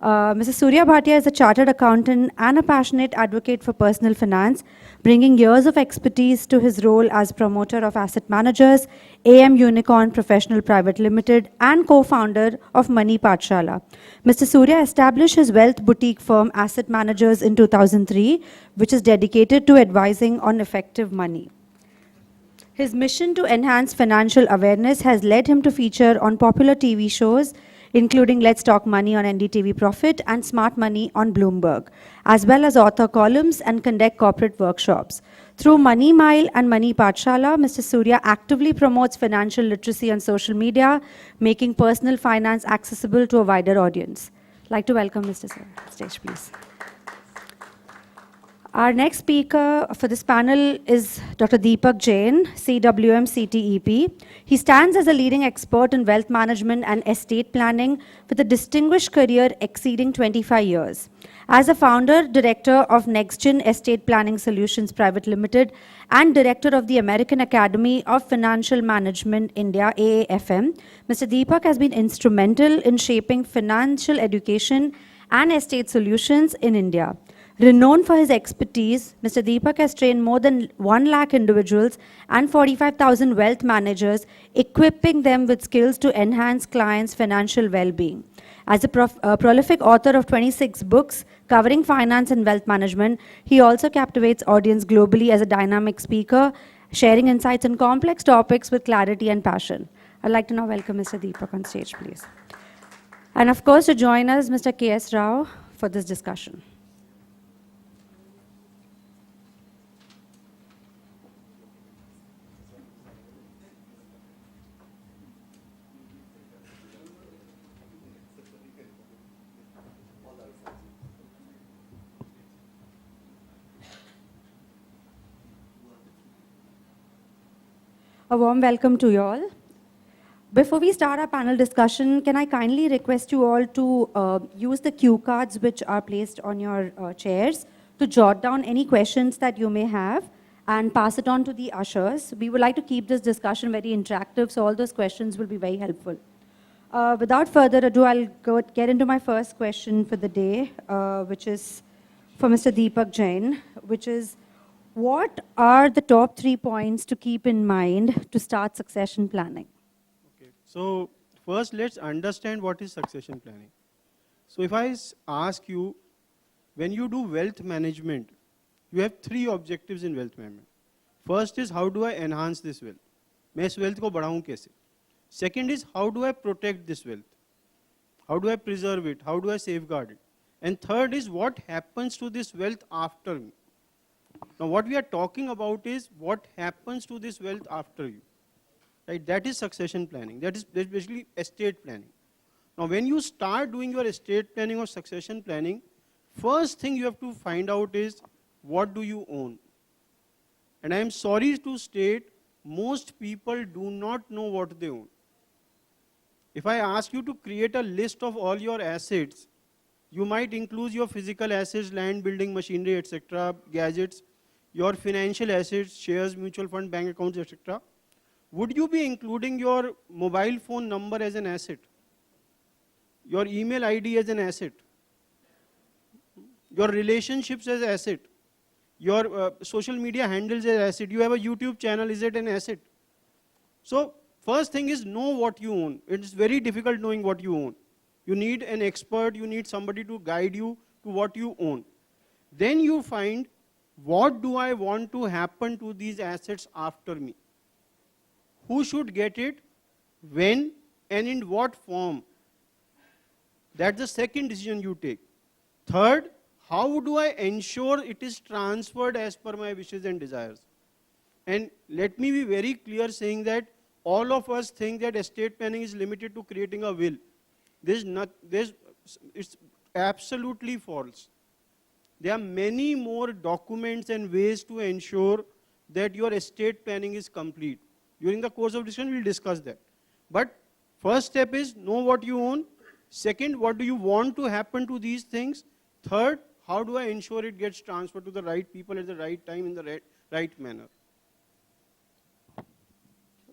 Mr. Surya Bhatia is a chartered accountant and a passionate advocate for personal finance, bringing years of expertise to his role as promoter of asset managers, AM Unicorn Professional Private Limited, and co-founder of Money Pathshala. Mr. Surya established his wealth boutique firm Asset Managers in 2003, which is dedicated to advising on effective money. His mission to enhance financial awareness has led him to feature on popular TV shows, including Let's Talk Money on NDTV Profit and Smart Money on Bloomberg, as well as author columns and conduct corporate workshops. Through Money Mile and Money Pathshala, Mr. Surya actively promotes financial literacy on social media, making personal finance accessible to a wider audience. I'd like to welcome Mr. Surya on stage, please. Our next speaker for this panel is Dr. Deepak Jain, CWM CTEP. He stands as a leading expert in wealth management and estate planning with a distinguished career exceeding 25 years. As a founder, director of NextGen Estate Planning Solutions Private Limited and director of the American Academy of Financial Management India, AAFM, Mr. Deepak has been instrumental in shaping financial education and estate solutions in India. Renowned for his expertise, Mr. Deepak has trained more than 1 lakh individuals and 45,000 wealth managers, equipping them with skills to enhance clients' financial well-being. As a prolific author of 26 books covering finance and wealth management, he also captivates audience globally as a dynamic speaker, sharing insights on complex topics with clarity and passion. I'd like to now welcome Mr. Deepak on stage, please. And of course, to join us, Mr. K.S. Rao for this discussion. A warm welcome to you all. Before we start our panel discussion, can I kindly request you all to use the cue cards which are placed on your chairs to jot down any questions that you may have and pass it on to the ushers. We would like to keep this discussion very interactive, so all those questions will be very helpful. Without further ado, I'll get into my first question for the day, which is for Mr. Deepak Jain, which is, what are the top 3 points to keep in mind to start succession planning? Okay, so first let's understand what is succession planning. So if I ask you, when you do wealth management, you have 3 objectives in wealth management. First is, how do I enhance this wealth? मैं इस wealth को बढ़ाऊं कैसे? Second is, how do I protect this wealth? How do I preserve it? How do I safeguard it? And third is, what happens to this wealth after me? Now what we are talking about is what happens to this wealth after you. Right? That is succession planning. That's basically estate planning. Now when you start doing your estate planning or succession planning, first thing you have to find out is, what do you own? And I am sorry to state, most people do not know what they own. If I ask you to create a list of all your assets, you might include your physical assets, land, building, machinery, etc., gadgets, your financial assets, shares, mutual fund, bank accounts, etc. Would you be including your mobile phone number as an asset? Your email ID as an asset? Your relationships as an asset? Your social media handles as an asset? You have a YouTube channel, is it an asset? So first thing is, know what you own. It is very difficult knowing what you own. You need an expert, you need somebody to guide you to what you own. Then you find, what do I want to happen to these assets after me? Who should get it, when, and in what form? That's the second decision you take. Third, how do I ensure it is transferred as per my wishes and desires? And let me be very clear saying that all of us think that estate planning is limited to creating a will. It's absolutely false. There are many more documents and ways to ensure that your estate planning is complete. During the course of discussion, we'll discuss that. But first step is know what you own. Second, what do you want to happen to these things? Third, how do I ensure it gets transferred to the right people at the right time in the right manner?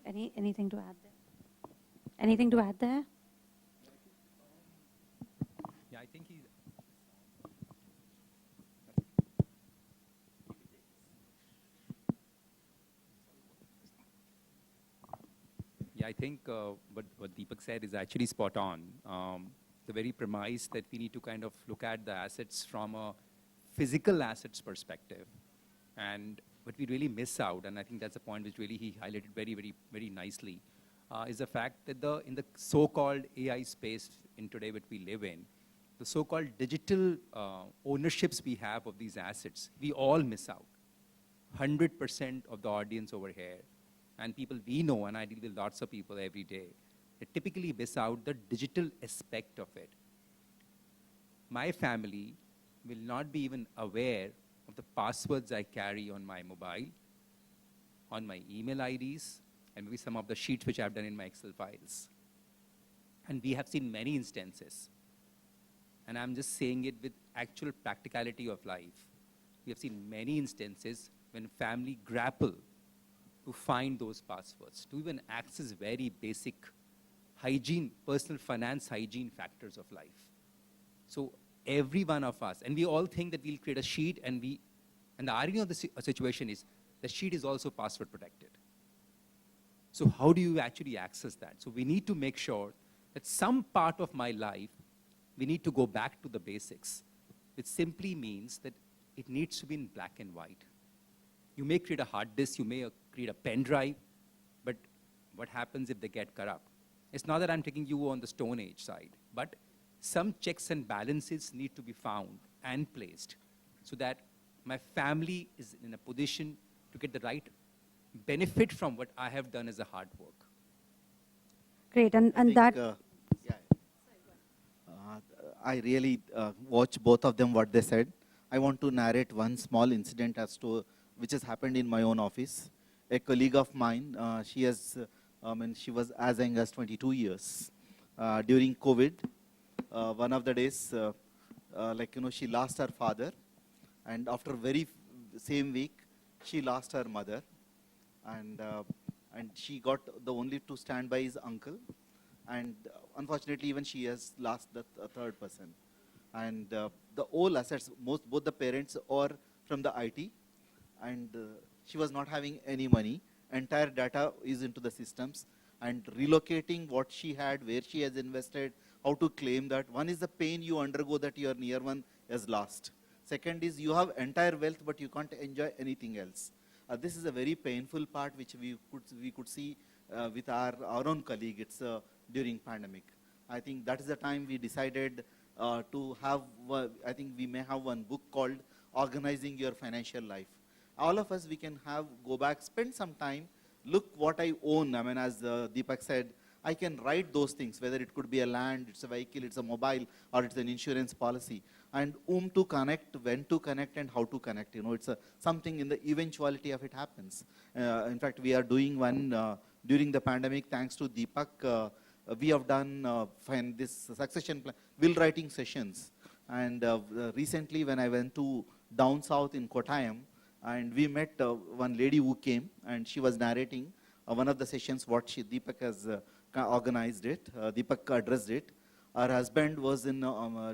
Anything to add there? Anything to add there? Yeah, I think he's. Yeah, I think what Deepak said is actually spot on. The very premise that we need to kind of look at the assets from a physical assets perspective. And what we really miss out, and I think that's a point which really he highlighted very, very, very nicely, is the fact that in the so-called AI space in today what we live in, the so-called digital ownerships we have of these assets, we all miss out. 100% of the audience over here, and people we know, and I deal with lots of people every day, they typically miss out the digital aspect of it. My family will not be even aware of the passwords I carry on my mobile, on my email IDs, and maybe some of the sheets which I've done in my Excel files. And we have seen many instances, and I'm just saying it with actual practicality of life. We have seen many instances when family grapple to find those passwords, to even access very basic hygiene, personal finance hygiene factors of life. So every one of us, and we all think that we'll create a sheet, and the irony of the situation is the sheet is also password protected. So how do you actually access that? So we need to make sure that some part of my life, we need to go back to the basics, which simply means that it needs to be in black and white. You may create a hard disk, you may create a pen drive, but what happens if they get corrupt? It's not that I'm taking you on the Stone Age side, but some checks and balances need to be found and placed so that my family is in a position to get the right benefit from what I have done as a hard work. Great, and I think, that... I really watched both of them what they said. I want to narrate one small incident which has happened in my own office. A colleague of mine, she was as young as 22 years. During COVID, one of the days, she lost her father, and after same week, she lost her mother, and she got the only to stand by his uncle, and unfortunately, even she has lost the third person. And the whole assets, both the parents are from the IT, and she was not having any money. Entire data is into the systems, and relocating what she had, where she has invested, how to claim that. One is the pain you undergo that your near one has lost. Second is you have entire wealth, but you can't enjoy anything else. This is a very painful part which we could see with our own colleague. It's during pandemic. I think that is the time we decided to have, I think we may have one book called Organizing Your Financial Life. All of us, we can go back, spend some time, look what I own. I mean, as Deepak said, I can write those things, whether it could be a land, it's a vehicle, it's a mobile, or it's an insurance policy. And whom to connect, when to connect, and how to connect. You know, it's something in the eventuality of it happens. In fact, we are doing one during the pandemic, thanks to Deepak. We have done this succession plan, will writing sessions. And recently, when I went to down south in Kottayam, and we met one lady who came, and she was narrating one of the sessions, what Deepak has organized it. Deepak addressed it. Her husband was in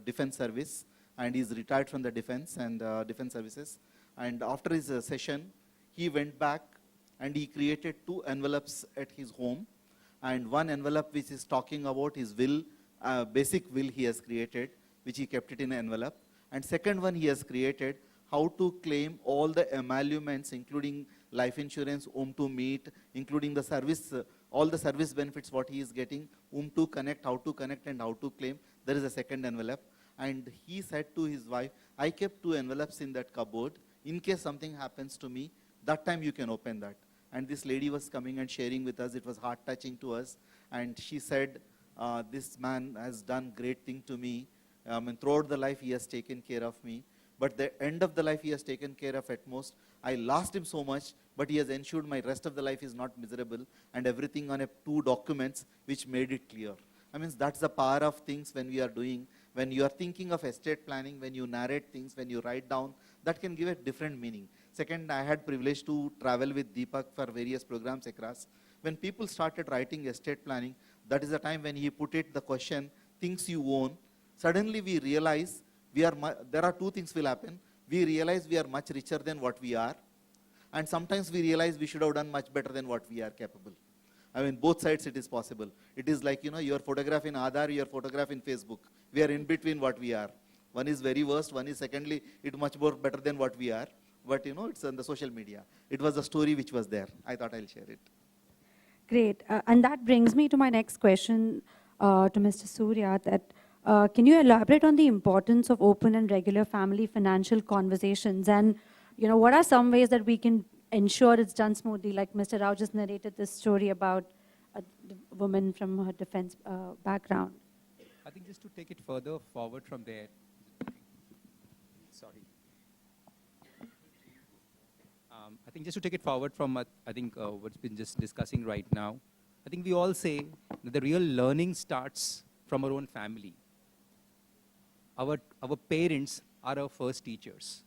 defense service, and he's retired from the defense and defense services. And after his session, he went back and he created 2 envelopes at his home. And one envelope which is talking about his will, basic will he has created, which he kept it in an envelope. And second one he has created how to claim all the emoluments, including life insurance, whom to meet, including the service, all the service benefits what he is getting, whom to connect, how to connect, and how to claim. There is a second envelope. And he said to his wife, I kept 2 envelopes in that cupboard. In case something happens to me, that time you can open that. And this lady was coming and sharing with us. It was heart-touching to us. And she said, this man has done great thing to me. And throughout the life, he has taken care of me. But the end of the life, he has taken care of at most. I lost him so much, but he has ensured my rest of the life is not miserable. And everything on 2 documents, which made it clear. I mean, that's the power of things when we are doing. When you are thinking of estate planning, when you narrate things, when you write down, that can give a different meaning. Second, I had privilege to travel with Deepak for various programs across. When people started writing estate planning, that is the time when he put it the question, things you own. Suddenly we realize there are 2 things will happen. We realize we are much richer than what we are. And sometimes we realize we should have done much better than what we are capable. I mean, both sides it is possible. It is like, your photograph in Aadhaar, your photograph in Facebook. We are in between what we are. One is very worst, one is secondly, it much more better than what we are. But it's on the social media. It was a story which was there. I thought I'll share it. Great. And that brings me to my next question to Mr. Surya, that can you elaborate on the importance of open and regular family financial conversations? And, what are some ways that we can ensure it's done smoothly? Like Mr. Rao just narrated this story about a woman from her defense background. I think just to take it further forward from there, sorry. I think just to take it forward from, what's been just discussing right now, I think we all say that the real learning starts from our own family. Our parents are our first teachers.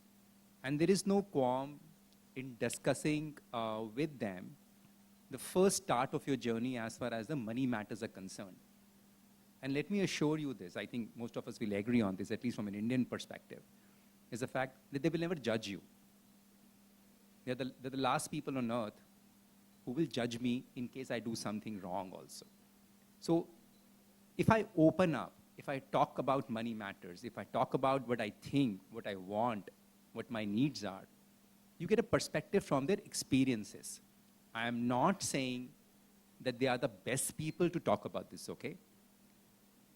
And there is no qualm in discussing with them the first start of your journey as far as the money matters are concerned. And let me assure you this, I think most of us will agree on this, at least from an Indian perspective, is the fact that they will never judge you. They're the last people on earth who will judge me in case I do something wrong also. So if I open up, if I talk about money matters, if I talk about what I think, what I want, what my needs are, you get a perspective from their experiences. I am not saying that they are the best people to talk about this, okay?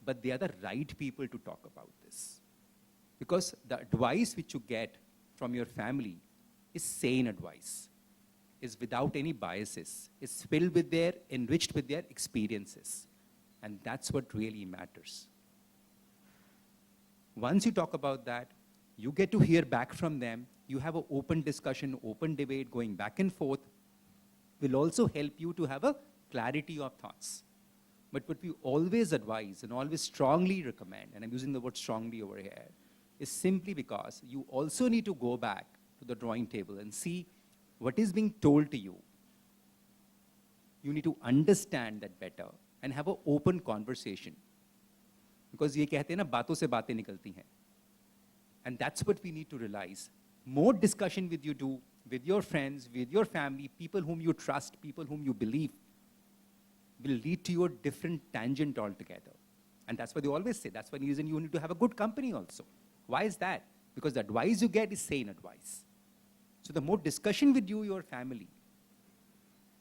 But they are the right people to talk about this. Because the advice which you get from your family is sane advice, is without any biases, is filled with enriched with their experiences. And that's what really matters. Once you talk about that, you get to hear back from them. You have an open discussion, open debate going back and forth, will also help you to have a clarity of thoughts. But what we always advise and always strongly recommend, and I'm using the word strongly over here, is simply because you also need to go back to the drawing table and see what is being told to you. You need to understand that better and have an open conversation. Because ये कहते हैं ना, बातों से बातें निकलती हैं. And that's what we need to realize. More discussion with you do, with your friends, with your family, people whom you trust, people whom you believe, will lead to your different tangent altogether. And that's what they always say. That's one reason you need to have a good company also. Why is that? Because the advice you get is sane advice. So the more discussion with you, your family.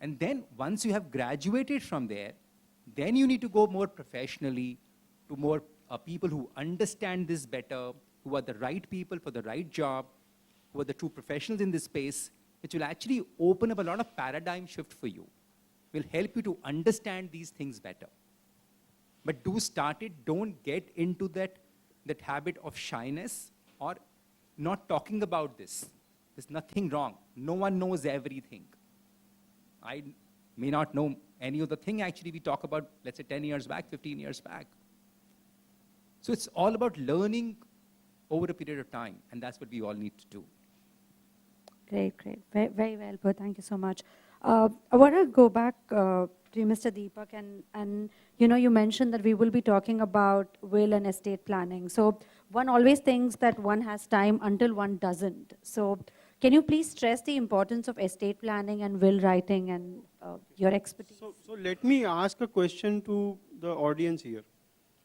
And then once you have graduated from there, then you need to go more professionally to more people who understand this better, who are the right people for the right job, who are the true professionals in this space, which will actually open up a lot of paradigm shift for you, will help you to understand these things better. But do start it, don't get into that habit of shyness or not talking about this. There's nothing wrong. No one knows everything. I may not know any of the thing actually we talk about, let's say 10 years back, 15 years back. So it's all about learning over a period of time, and that's what we all need to do. Great, great. Very, very well put. Thank you so much. I want to go back to Mr. Deepak, and you mentioned that we will be talking about will and estate planning. So one always thinks that one has time until one doesn't. So can you please stress the importance of estate planning and will writing and your expertise? So let me ask a question to the audience here.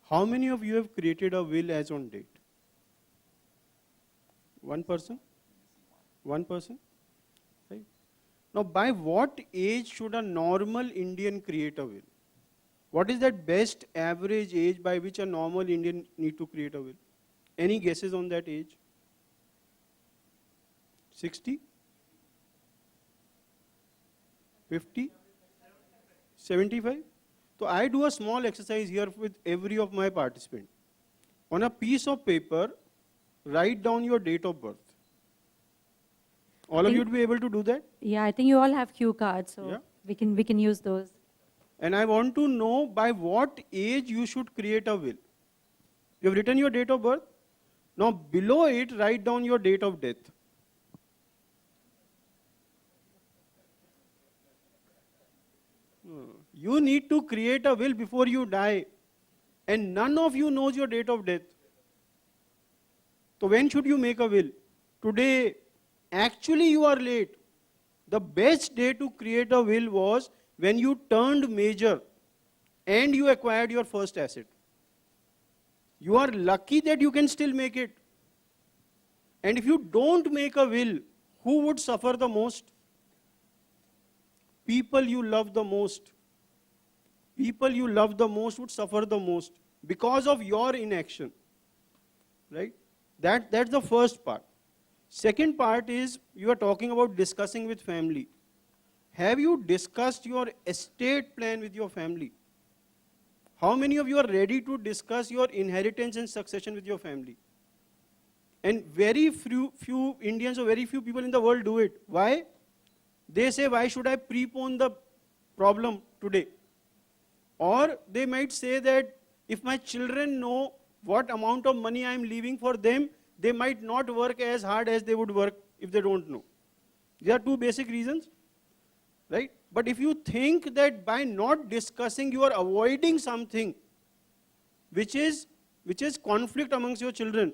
How many of you have created a will as on date? One person? One person? Right. Now, by what age should a normal Indian create a will? What is that best average age by which a normal Indian need to create a will? Any guesses on that age? 60? 50? 75? So I do a small exercise here with every of my participants. On a piece of paper, write down your date of birth. All of you would be able to do that? Yeah, I think you all have cue cards, so Yeah. we can use those. And I want to know by what age you should create a will. You have written your date of birth. Now below it, write down your date of death. You need to create a will before you die. And none of you knows your date of death. So when should you make a will? Today. Actually you are late. The best day to create a will was when you turned major and you acquired your first asset. You are lucky that you can still make it. And if you don't make a will, who would suffer the most? People you love the most. People you love the most would suffer the most because of your inaction. Right? That's the first part. Second part is you are talking about discussing with family. Have you discussed your estate plan with your family? How many of you are ready to discuss your inheritance and succession with your family? And very few Indians or very few people in the world do it. Why? They say, why should I prepone the problem today? Or they might say that if my children know what amount of money I am leaving for them, they might not work as hard as they would work if they don't know. There are two basic reasons, right? But if you think that by not discussing you are avoiding something which is conflict amongst your children,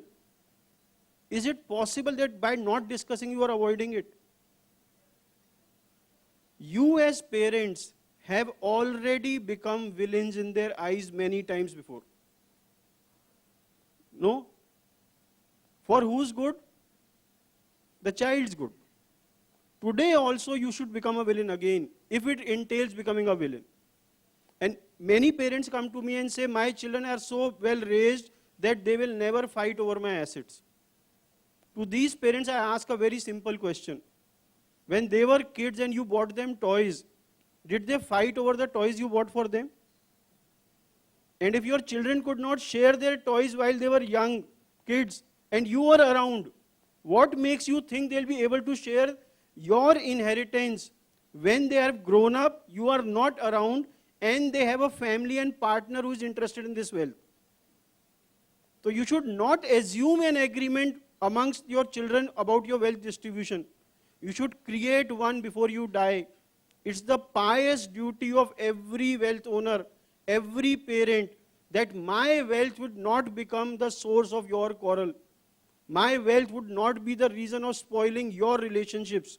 is it possible that by not discussing you are avoiding it? You as parents have already become villains in their eyes many times before. No? For whose good? The child's good. Today also you should become a villain again, if it entails becoming a villain. And many parents come to me and say, my children are so well raised that they will never fight over my assets. To these parents I ask a very simple question. When they were kids and you bought them toys, did they fight over the toys you bought for them? And if your children could not share their toys while they were young kids, and you were around, what makes you think they'll be able to share your inheritance when they have grown up, you are not around, and they have a family and partner who is interested in this wealth? So you should not assume an agreement amongst your children about your wealth distribution. You should create one before you die. It's the pious duty of every wealth owner, every parent, that my wealth would not become the source of your quarrel. My wealth would not be the reason of spoiling your relationships.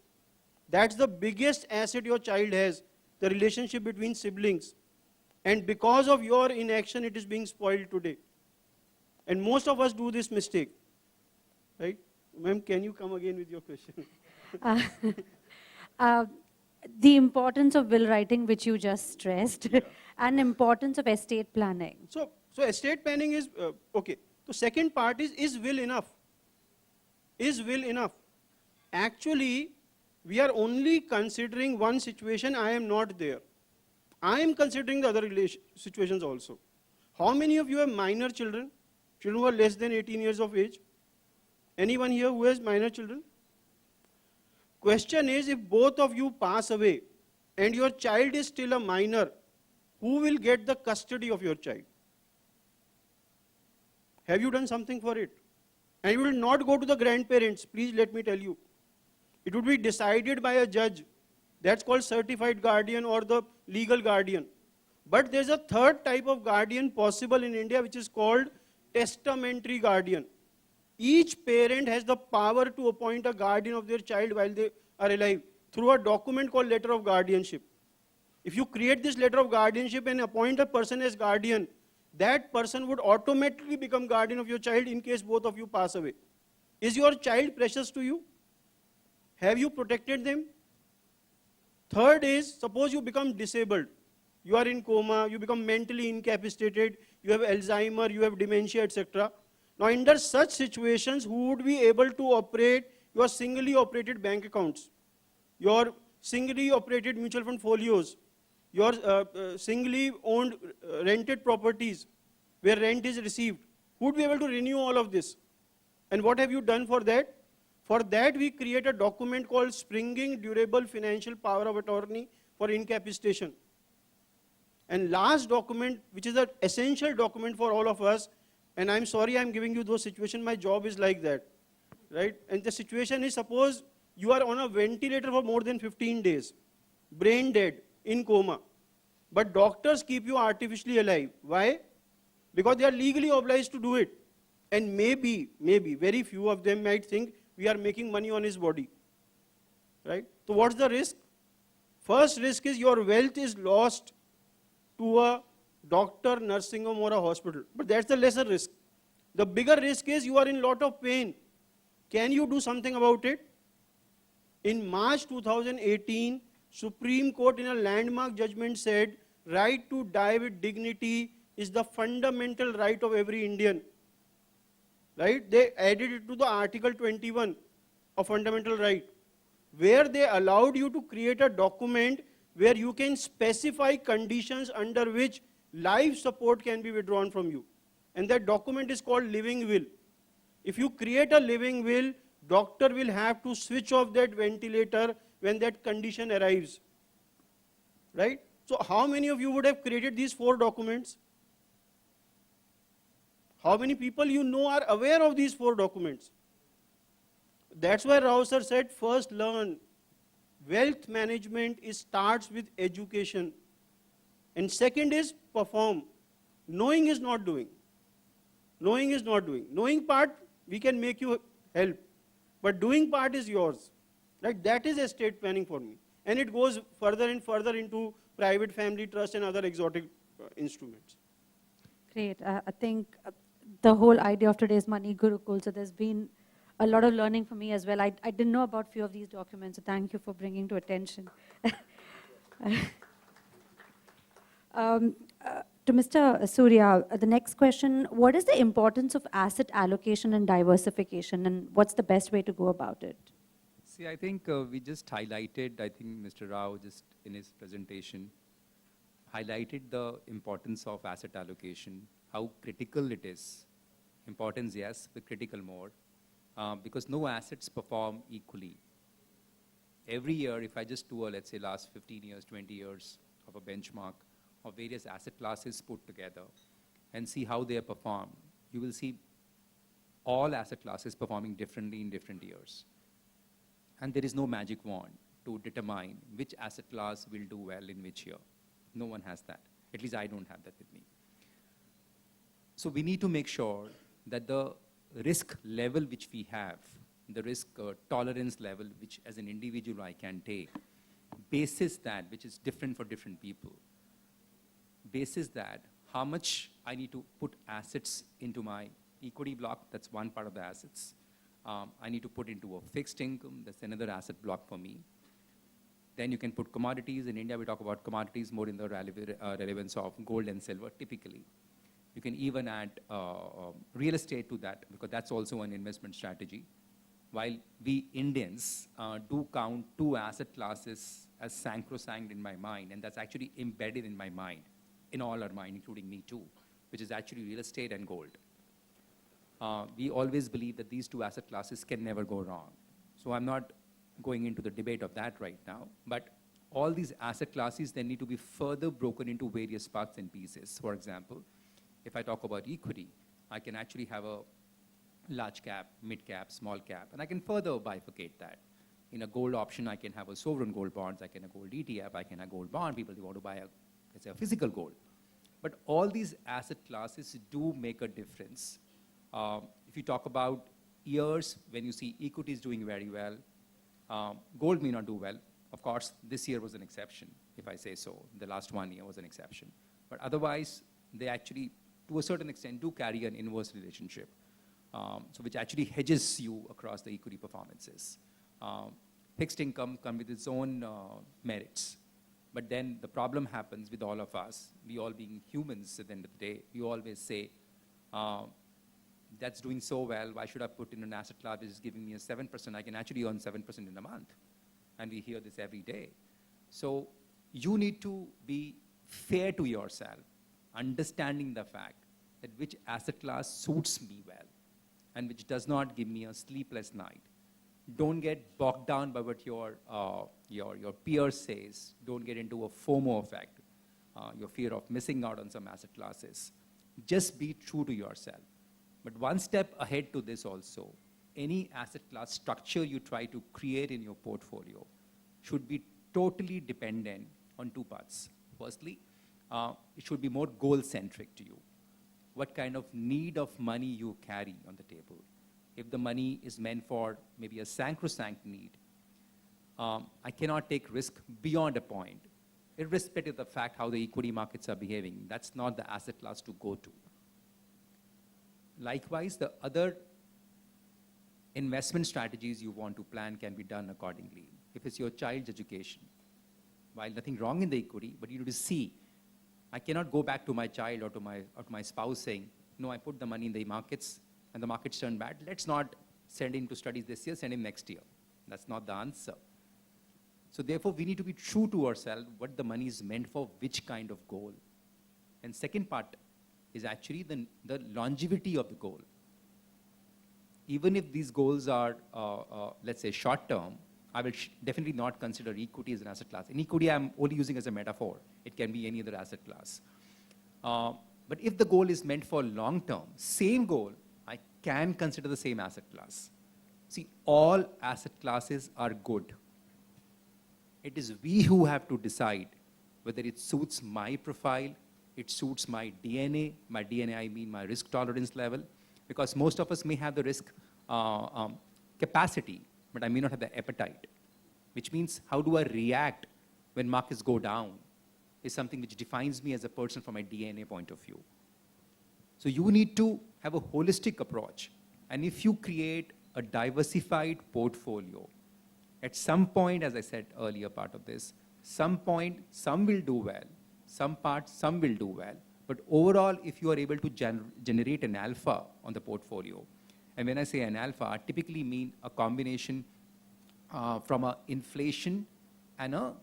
That's the biggest asset your child has, the relationship between siblings. And because of your inaction, it is being spoiled today. And most of us do this mistake. Right? Ma'am, can you come again with your question? The importance of will writing, which you just stressed, and importance of estate planning. So estate planning is, okay. The second part is will enough? Is will enough? Actually, we are only considering one situation, I am not there. I am considering the other situations also. How many of you have minor children? Children who are less than 18 years of age? Anyone here who has minor children? Question is, if both of you pass away and your child is still a minor, who will get the custody of your child? Have you done something for it? And you will not go to the grandparents, please let me tell you. It would be decided by a judge. That's called certified guardian or the legal guardian. But there's a third type of guardian possible in India, which is called testamentary guardian. Each parent has the power to appoint a guardian of their child while they are alive through a document called letter of guardianship. If you create this letter of guardianship and appoint a person as guardian, that person would automatically become guardian of your child in case both of you pass away. Is your child precious to you? Have you protected them? Third is, suppose you become disabled. You are in coma, you become mentally incapacitated, you have Alzheimer, you have dementia, etc. Now, under such situations, who would be able to operate your singly operated bank accounts, your singly operated mutual fund folios, your singly owned rented properties where rent is received? Who would be able to renew all of this? And what have you done for that? For that, we create a document called Springing Durable Financial Power of Attorney for Incapacitation. And last document, which is an essential document for all of us, and I'm sorry I'm giving you those situations, my job is like that, right? And the situation is, suppose you are on a ventilator for more than 15 days, brain dead, in coma, but doctors keep you artificially alive. Why? Because they are legally obliged to do it. And maybe, very few of them might think we are making money on his body, right? So what's the risk? First risk is your wealth is lost to a doctor, nursing home, or a hospital. But that's the lesser risk. The bigger risk is you are in a lot of pain. Can you do something about it? In March 2018, Supreme Court in a landmark judgment said, right to die with dignity is the fundamental right of every Indian. Right? They added it to the Article 21 of fundamental right, where they allowed you to create a document where you can specify conditions under which life support can be withdrawn from you. And that document is called living will. If you create a living will, doctor will have to switch off that ventilator when that condition arrives. Right? So how many of you would have created these 4 documents? How many people you know are aware of these 4 documents? That's why Rao sir said, first learn. Wealth management starts with education. And second is perform. Knowing is not doing. Knowing is not doing. Knowing part, we can make you help. But doing part is yours. Right? That is estate planning for me. And it goes further and further into private family trust and other exotic instruments. Great. I think the whole idea of today's Money Gurukul, so there's been a lot of learning for me as well. I didn't know about few of these documents, so thank you for bringing to attention. To Mr. Surya, the next question, what is the importance of asset allocation and diversification, and what's the best way to go about it? See, I think we just highlighted, I think Mr. Rao just in his presentation, highlighted the importance of asset allocation, how critical it is. Importance, yes, but critical more. Because no assets perform equally. Every year, if I just do a, let's say, last 15 years, 20 years of a benchmark of various asset classes put together and see how they perform, you will see all asset classes performing differently in different years. And there is no magic wand to determine which asset class will do well in which year. No one has that. At least I don't have that with me. So we need to make sure that the risk level which we have, the risk tolerance level which as an individual I can take, basis that, which is different for different people, basis that how much I need to put assets into my equity block, that's one part of the assets. I need to put into a fixed income, that's another asset block for me. Then you can put commodities. In India, we talk about commodities more in the relevance of gold and silver, typically. You can even add real estate to that, because that's also an investment strategy. While we Indians do count 2 asset classes as sacrosanct in my mind, and that's actually embedded in my mind, in all our mind, including me too, which is actually real estate and gold. We always believe that these 2 asset classes can never go wrong. So I'm not going into the debate of that right now, but all these asset classes, they need to be further broken into various parts and pieces. For example, if I talk about equity, I can actually have a large cap, mid cap, small cap, and I can further bifurcate that. In a gold option, I can have a sovereign gold bonds, I can have a gold ETF, I can have gold bond, people who want to buy a, let's say, a physical gold. But all these asset classes do make a difference. If you talk about years when you see equities doing very well, gold may not do well. Of course, this year was an exception, if I say so. The last 1 year was an exception. But otherwise, they actually, to a certain extent, do carry an inverse relationship, so which actually hedges you across the equity performances. Fixed income comes with its own merits. But then the problem happens with all of us, we all being humans at the end of the day, we always say, that's doing so well, why should I put in an asset class which is giving me a 7%? I can actually earn 7% in a month. And we hear this every day. So you need to be fair to yourself, understanding the fact that which asset class suits me well and which does not give me a sleepless night. Don't get bogged down by what your peer says. Don't get into a FOMO effect, your fear of missing out on some asset classes. Just be true to yourself. But one step ahead to this also, any asset class structure you try to create in your portfolio should be totally dependent on two parts. Firstly, it should be more goal-centric to you. What kind of need of money you carry on the table. If the money is meant for maybe a sacrosanct need, I cannot take risk beyond a point, irrespective of the fact how the equity markets are behaving. That's not the asset class to go to. Likewise, the other investment strategies you want to plan can be done accordingly. If it's your child's education, while nothing wrong in the equity, but you need to see, I cannot go back to my child or to my spouse saying, no, I put the money in the markets and the markets turn bad. Let's not send him to studies this year, send him next year. That's not the answer. So therefore, we need to be true to ourselves, what the money is meant for, which kind of goal. And second part is actually the longevity of the goal. Even if these goals are, let's say, short term, I will definitely not consider equity as an asset class. In equity, I'm only using as a metaphor. It can be any other asset class. But if the goal is meant for long term, same goal, I can consider the same asset class. See, all asset classes are good. It is we who have to decide whether it suits my profile, it suits my DNA. By DNA, I mean my risk tolerance level, because most of us may have the risk capacity, but I may not have the appetite, which means how do I react when markets go down is something which defines me as a person from my DNA point of view. So you need to have a holistic approach. And if you create a diversified portfolio, at some point, as I said earlier part of this, some point, some will do well, some parts, some will do well. But overall, if you are able to generate an alpha on the portfolio, and when I say an alpha, I typically mean a combination from an inflation and a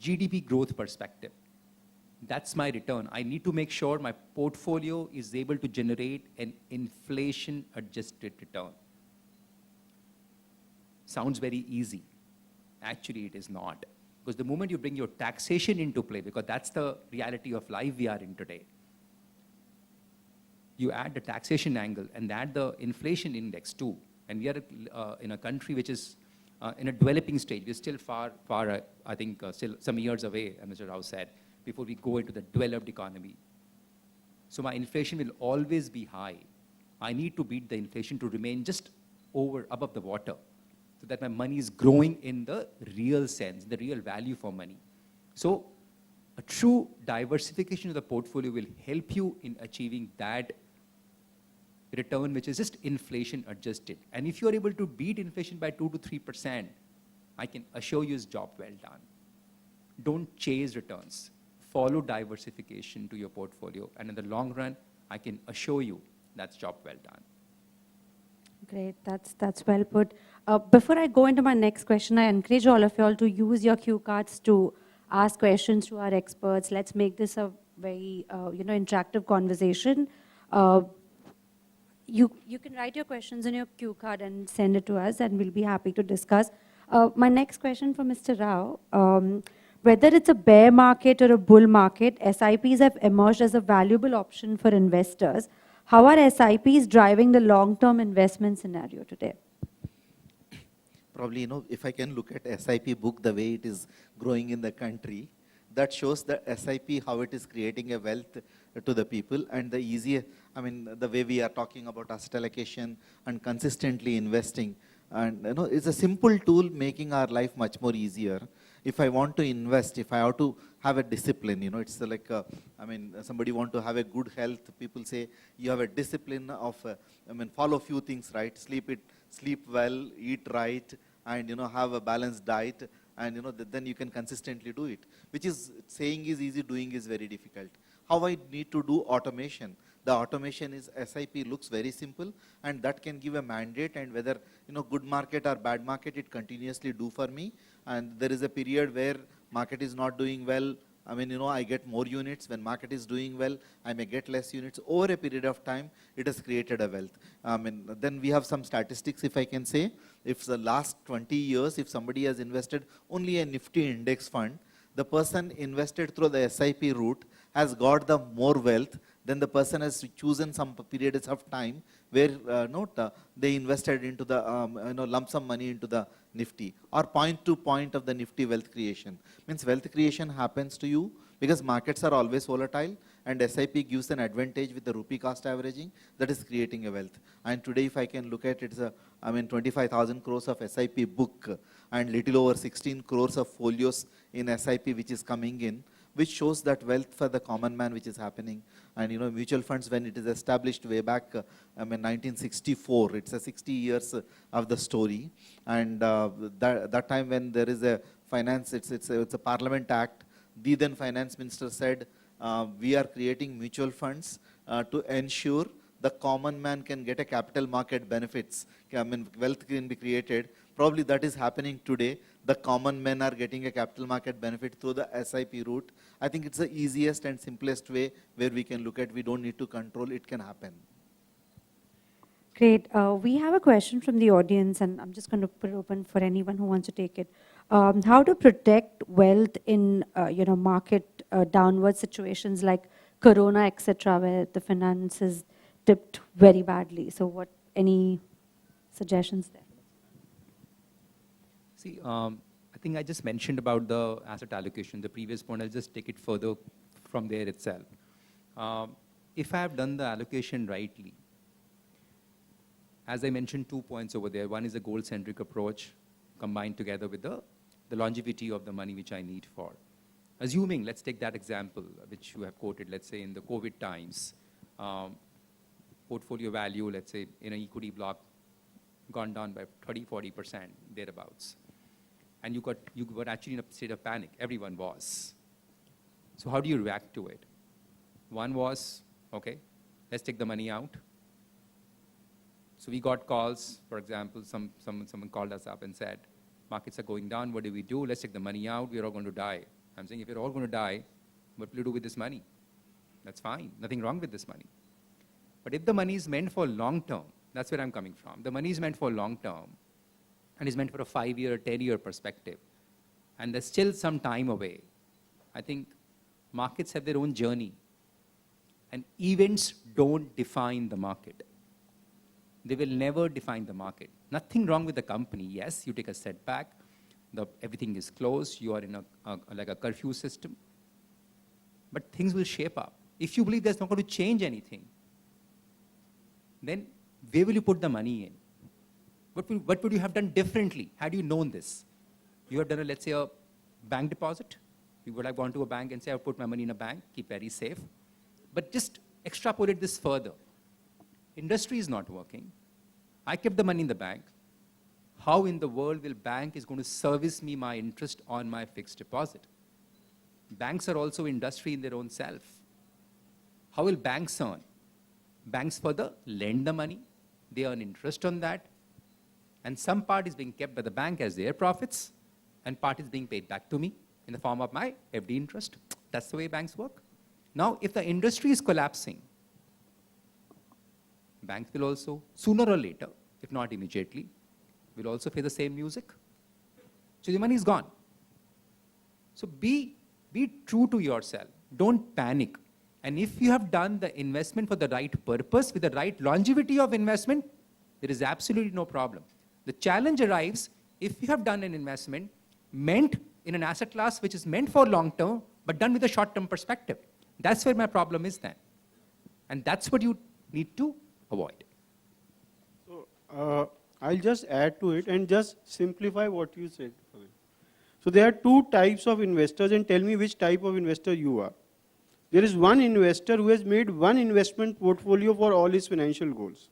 GDP growth perspective. That's my return. I need to make sure my portfolio is able to generate an inflation-adjusted return. Sounds very easy. Actually, it is not. Because the moment you bring your taxation into play, because that's the reality of life we are in today, you add the taxation angle and add the inflation index too. And we are in a country which is in a developing stage. We're still far, I think, still some years away, as Mr. Rao said, before we go into the developed economy. So my inflation will always be high. I need to beat the inflation to remain just above the water, so that my money is growing in the real sense, the real value for money. So a true diversification of the portfolio will help you in achieving that return, which is just inflation adjusted. And if you are able to beat inflation by 2 to 3%, I can assure you is job well done. Don't chase returns. Follow diversification to your portfolio. And in the long run, I can assure you that's job well done. Great, that's well put. Before I go into my next question, I encourage all of you all to use your cue cards to ask questions to our experts. Let's make this a very interactive conversation. You can write your questions on your cue card and send it to us, and we'll be happy to discuss. My next question for Mr. Rao, whether it's a bear market or a bull market, SIPs have emerged as a valuable option for investors. How are SIPs driving the long-term investment scenario today? Probably, if I can look at SIP book, the way it is growing in the country, that shows the SIP, how it is creating a wealth to the people, and the easier, the way we are talking about asset allocation and consistently investing. And it's a simple tool making our life much more easier. If I want to invest, if I have to have a discipline, it's like, somebody want to have a good health, people say you have a discipline of, follow few things, right? Sleep well, eat right, and have a balanced diet, and then you can consistently do it. Which is, saying is easy, doing is very difficult. How I need to do automation. The automation is SIP looks very simple, and that can give a mandate, and whether good market or bad market, it continuously do for me. And there is a period where market is not doing well. I mean, I get more units. When market is doing well, I may get less units. Over a period of time, it has created a wealth. I mean, then we have some statistics, if I can say. If the last 20 years, if somebody has invested only a Nifty index fund, the person invested through the SIP route has got the more wealth than the person has chosen some periods of time where they invested into the lump sum money into the Nifty, or point to point of the Nifty wealth creation. Means wealth creation happens to you because markets are always volatile, and SIP gives an advantage with the rupee cost averaging that is creating a wealth. And today, if I can look at it, it's 25,000 crores of SIP book and little over 16 crores of folios in SIP which is coming in, which shows that wealth for the common man which is happening. And mutual funds, when it is established way back, 1964, it's a 60 years of the story. And that time when there is a finance, it's a Parliament Act, the then finance minister said, we are creating mutual funds to ensure the common man can get a capital market benefits. I mean, wealth can be created. Probably that is happening today. The common men are getting a capital market benefit through the SIP route. I think it's the easiest and simplest way where we can look at, we don't need to control, it can happen. Great. We have a question from the audience, and I'm just going to put it open for anyone who wants to take it. How to protect wealth in market downward situations like Corona, etc., where the finances dipped very badly? So any suggestions there? See, I think I just mentioned about the asset allocation, the previous point. I'll just take it further from there itself. If I have done the allocation rightly, as I mentioned, 2 points over there. One is a goal-centric approach combined together with the longevity of the money which I need for. Assuming, let's take that example which you have quoted, let's say in the COVID times, portfolio value, let's say in an equity block, gone down by 30–40%, thereabouts. And you got actually in a state of panic. Everyone was. So how do you react to it? One was, okay, let's take the money out. So we got calls, for example, someone called us up and said, markets are going down, what do we do? Let's take the money out, we're all going to die. I'm saying, if you're all going to die, what will you do with this money? That's fine, nothing wrong with this money. But if the money is meant for long term, that's where I'm coming from. The money is meant for long term and is meant for a 5-year, 10-year perspective. And there's still some time away. I think markets have their own journey. And events don't define the market. They will never define the market. Nothing wrong with the company. Yes, you take a setback, everything is closed, you are in like a curfew system. But things will shape up. If you believe that's not going to change anything, then where will you put the money in? What would you have done differently had you known this? You have done, let's say, a bank deposit. You would have gone to a bank and say, I'll put my money in a bank, keep very safe. But just extrapolate this further. Industry is not working. I kept the money in the bank. How in the world will bank is going to service me my interest on my fixed deposit? Banks are also industry in their own self. How will banks earn? Banks further lend the money. They earn interest on that. And some part is being kept by the bank as their profits, and part is being paid back to me in the form of my FD interest. That's the way banks work. Now, if the industry is collapsing, banks will also, sooner or later, if not immediately, will also play the same music. So the money is gone. So be true to yourself. Don't panic. And if you have done the investment for the right purpose, with the right longevity of investment, there is absolutely no problem. The challenge arrives if you have done an investment meant in an asset class which is meant for long term, but done with a short term perspective. That's where my problem is then. And that's what you need to avoid. So I'll just add to it and just simplify what you said. So there are two types of investors, and tell me which type of investor you are. There is one investor who has made one investment portfolio for all his financial goals.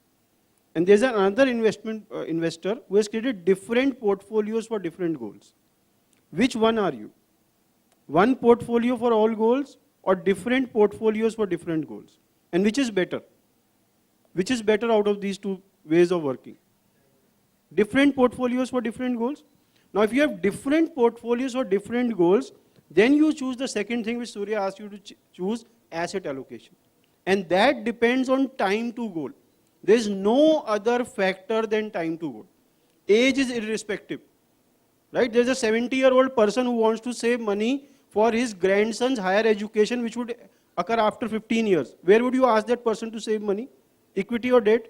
And there's another investor who has created different portfolios for different goals. Which one are you? One portfolio for all goals or different portfolios for different goals? And which is better? Which is better out of these two ways of working? Different portfolios for different goals. Now, if you have different portfolios for different goals, then you choose the second thing which Surya asked you to choose, asset allocation. And that depends on time to goal. There is no other factor than time to goal. Age is irrespective. Right? There is a 70-year-old person who wants to save money for his grandson's higher education, which would occur after 15 years. Where would you ask that person to save money? Equity or debt?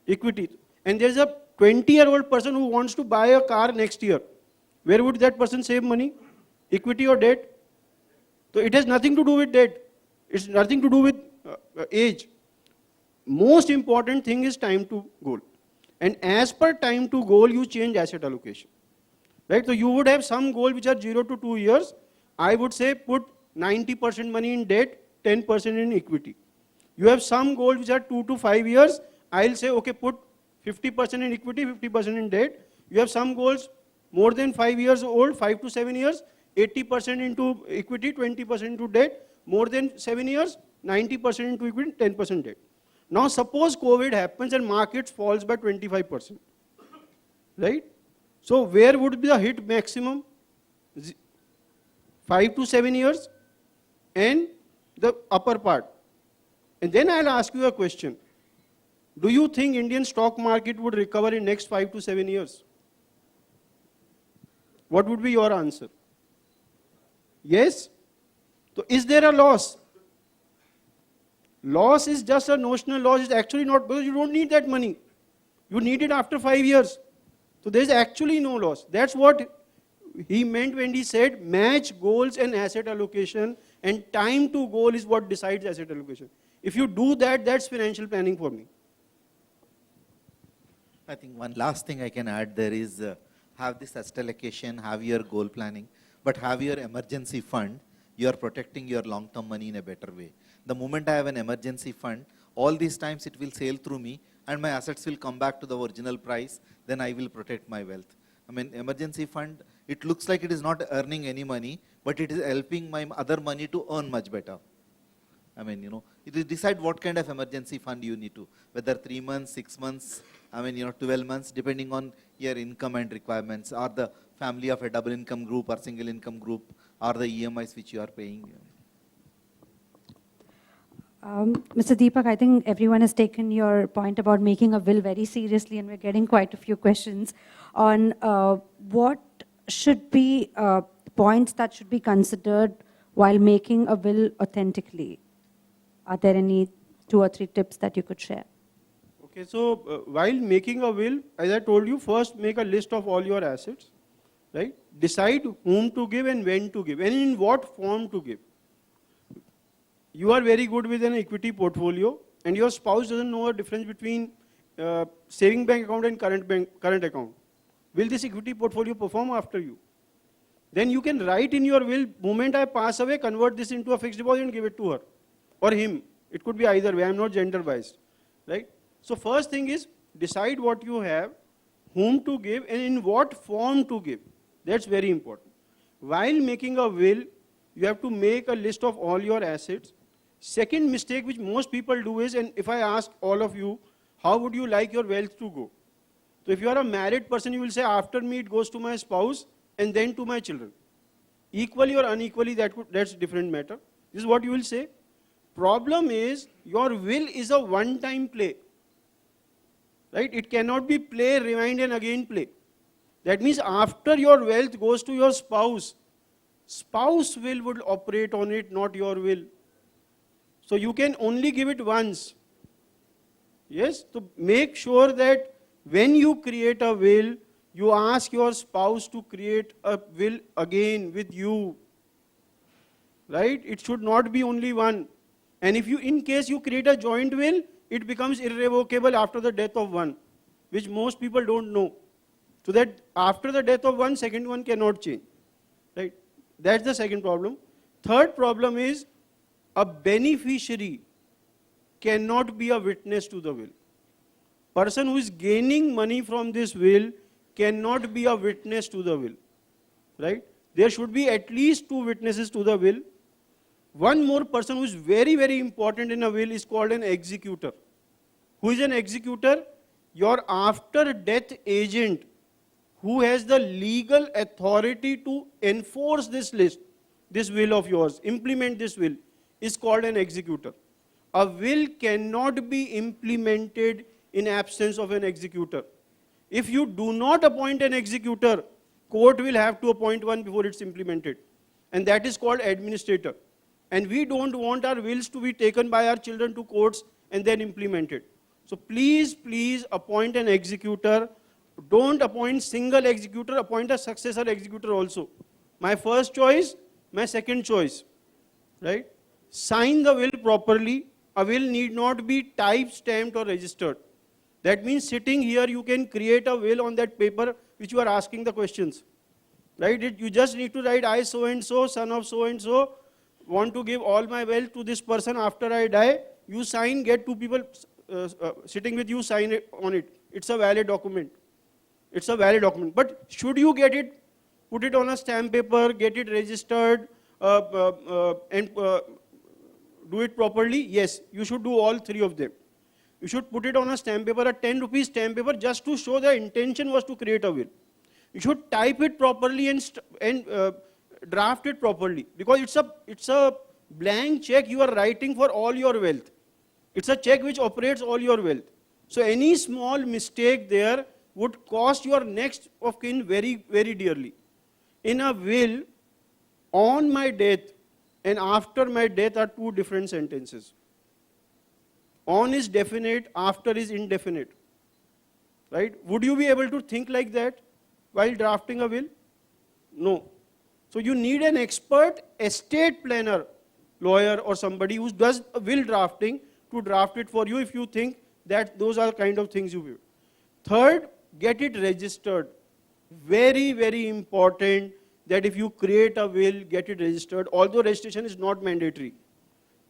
Equity. And there is a 20-year-old person who wants to buy a car next year. Where would that person save money? Equity or debt? So it has nothing to do with debt. It's nothing to do with age. Most important thing is time to goal. And as per time to goal, you change asset allocation. Right? So you would have some goal which are 0 to 2 years. I would say put 90% money in debt, 10% in equity. You have some goals which are 2 to 5 years. I'll say, okay, put 50% in equity, 50% in debt. You have some goals more than 5 years old, 5 to 7 years, 80% into equity, 20% into debt. More than 7 years, 90% into equity, 10% debt. Now suppose COVID happens and market falls by 25%. Right? So where would be the hit maximum? 5 to 7 years and the upper part. And then I'll ask you a question. Do you think Indian stock market would recover in next 5 to 7 years? What would be your answer? Yes? So is there a loss? Loss is just a notional loss. It's actually not, because you don't need that money. You need it after 5 years. So there is actually no loss. That's what he meant when he said match goals and asset allocation, and time to goal is what decides asset allocation. If you do that, that's financial planning for me. I think one last thing I can add there is have this asset allocation, have your goal planning, but have your emergency fund. You are protecting your long-term money in a better way. The moment I have an emergency fund, all these times it will sail through me and my assets will come back to the original price, then I will protect my wealth. I mean, emergency fund, it looks like it is not earning any money, but it is helping my other money to earn much better. I mean, it is decide what kind of emergency fund you need to, whether 3 months, 6 months, 12 months, depending on your income and requirements, or the family of a double income group or single income group, or the EMIs which you are paying. Mr. Deepak, I think everyone has taken your point about making a will very seriously, and we're getting quite a few questions on what should be points that should be considered while making a will authentically. Are there any 2 or 3 tips that you could share? Okay, so while making a will, as I told you, first make a list of all your assets, right? Decide whom to give and when to give, and in what form to give. You are very good with an equity portfolio, and your spouse doesn't know a difference between saving bank account and current account. Will this equity portfolio perform after you? Then you can write in your will, moment I pass away, convert this into a fixed deposit and give it to her or him. It could be either way. I'm not gender biased, right? So first thing is decide what you have, whom to give, and in what form to give. That's very important. While making a will, you have to make a list of all your assets. Second mistake which most people do is, and if I ask all of you, how would you like your wealth to go? So if you are a married person, you will say, after me it goes to my spouse and then to my children. Equally or unequally, that's a different matter. This is what you will say. Problem is, your will is a one-time play. Right? It cannot be play, rewind and again play. That means after your wealth goes to your spouse, spouse will would operate on it, not your will. So you can only give it once. Yes? So make sure that when you create a will, you ask your spouse to create a will again with you. Right? It should not be only one. And if you, in case you create a joint will, it becomes irrevocable after the death of one, which most people don't know. So that after the death of one, second one cannot change. Right? That's the second problem. Third problem is, a beneficiary cannot be a witness to the will. Person who is gaining money from this will cannot be a witness to the will. Right? There should be at least 2 witnesses to the will. One more person who is very, very important in a will is called an executor. Who is an executor? Your after death agent who has the legal authority to enforce this list, this will of yours, implement this will, is called an executor. A will cannot be implemented in absence of an executor. If you do not appoint an executor, court will have to appoint one before it's implemented. And that is called administrator. And we don't want our wills to be taken by our children to courts and then implemented. So please, please appoint an executor. Don't appoint single executor, appoint a successor executor also. My first choice, my second choice, right? Sign the will properly. A will need not be type stamped or registered. That means sitting here, you can create a will on that paper which you are asking the questions, right? You just need to write, I so and so, son of so and so, want to give all my wealth to this person after I die. You sign, get two people sitting with you, sign it on it. It's a valid document. It's a valid document. But should you get it, put it on a stamp paper, get it registered, and do it properly? Yes, you should do all three of them. You should put it on a stamp paper, a 10 rupees stamp paper, just to show the intention was to create a will. You should type it properly and draft it properly, because it's a blank check you are writing for all your wealth. It's a check which operates all your wealth. So any small mistake there would cost your next of kin very, very dearly. In a will, on my death and after my death are two different sentences. On is definite, after is indefinite. Right? Would you be able to think like that while drafting a will? No. So you need an expert estate planner, lawyer or somebody who does will drafting to draft it for you if you think that those are the kind of things you will. Third, get it registered. Very, very important that if you create a will, get it registered, although registration is not mandatory.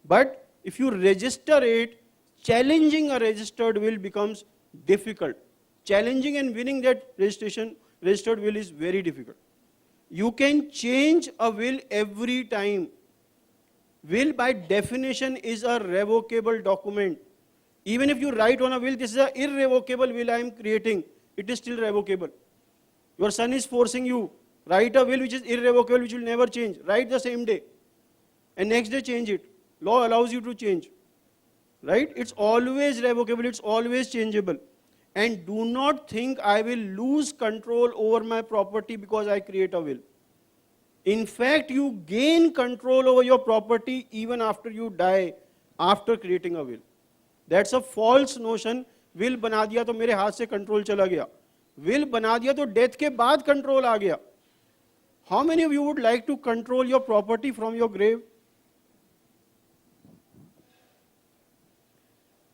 But if you register it, challenging a registered will becomes difficult. Challenging and winning that registered will is very difficult. You can change a will every time. Will by definition is a revocable document. Even if you write on a will, this is an irrevocable will I am creating, it is still revocable. Your son is forcing you, write a will which is irrevocable, which will never change. Write the same day. And next day change it. Law allows you to change. Right? It's always revocable, it's always changeable. And do not think I will lose control over my property because I create a will. In fact, you gain control over your property even after you die, after creating a will. That's a false notion. Will बना दिया तो मेरे हाथ से control चला गया. Will बना दिया तो death के बाद control आ गया. How many of you would like to control your property from your grave?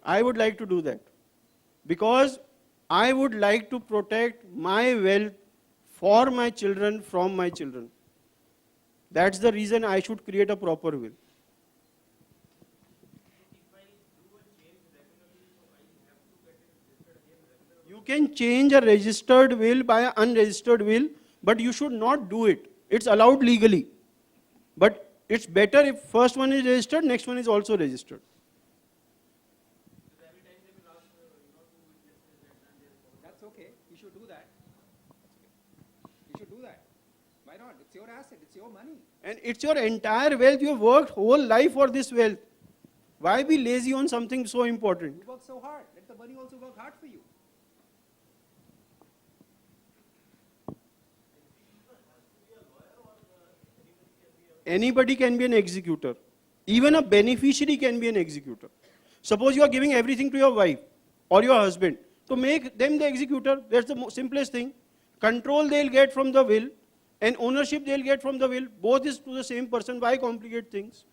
I would like to do that. Because I would like to protect my wealth for my children, from my children. That's the reason I should create a proper will. You can change a registered will by an unregistered will, but you should not do it. It's allowed legally. But it's better if first one is registered, next one is also registered. That's okay. You should do that. You should do that. Why not? It's your asset. It's your money. And it's your entire wealth. You have worked whole life for this wealth. Why be lazy on something so important? You work so hard. Let the money also work hard for you. Anybody can be an executor. Even a beneficiary can be an executor. Suppose you are giving everything to your wife or your husband. To make them the executor, that's the simplest thing. Control they'll get from the will and ownership they'll get from the will. Both is to the same person. Why complicate things?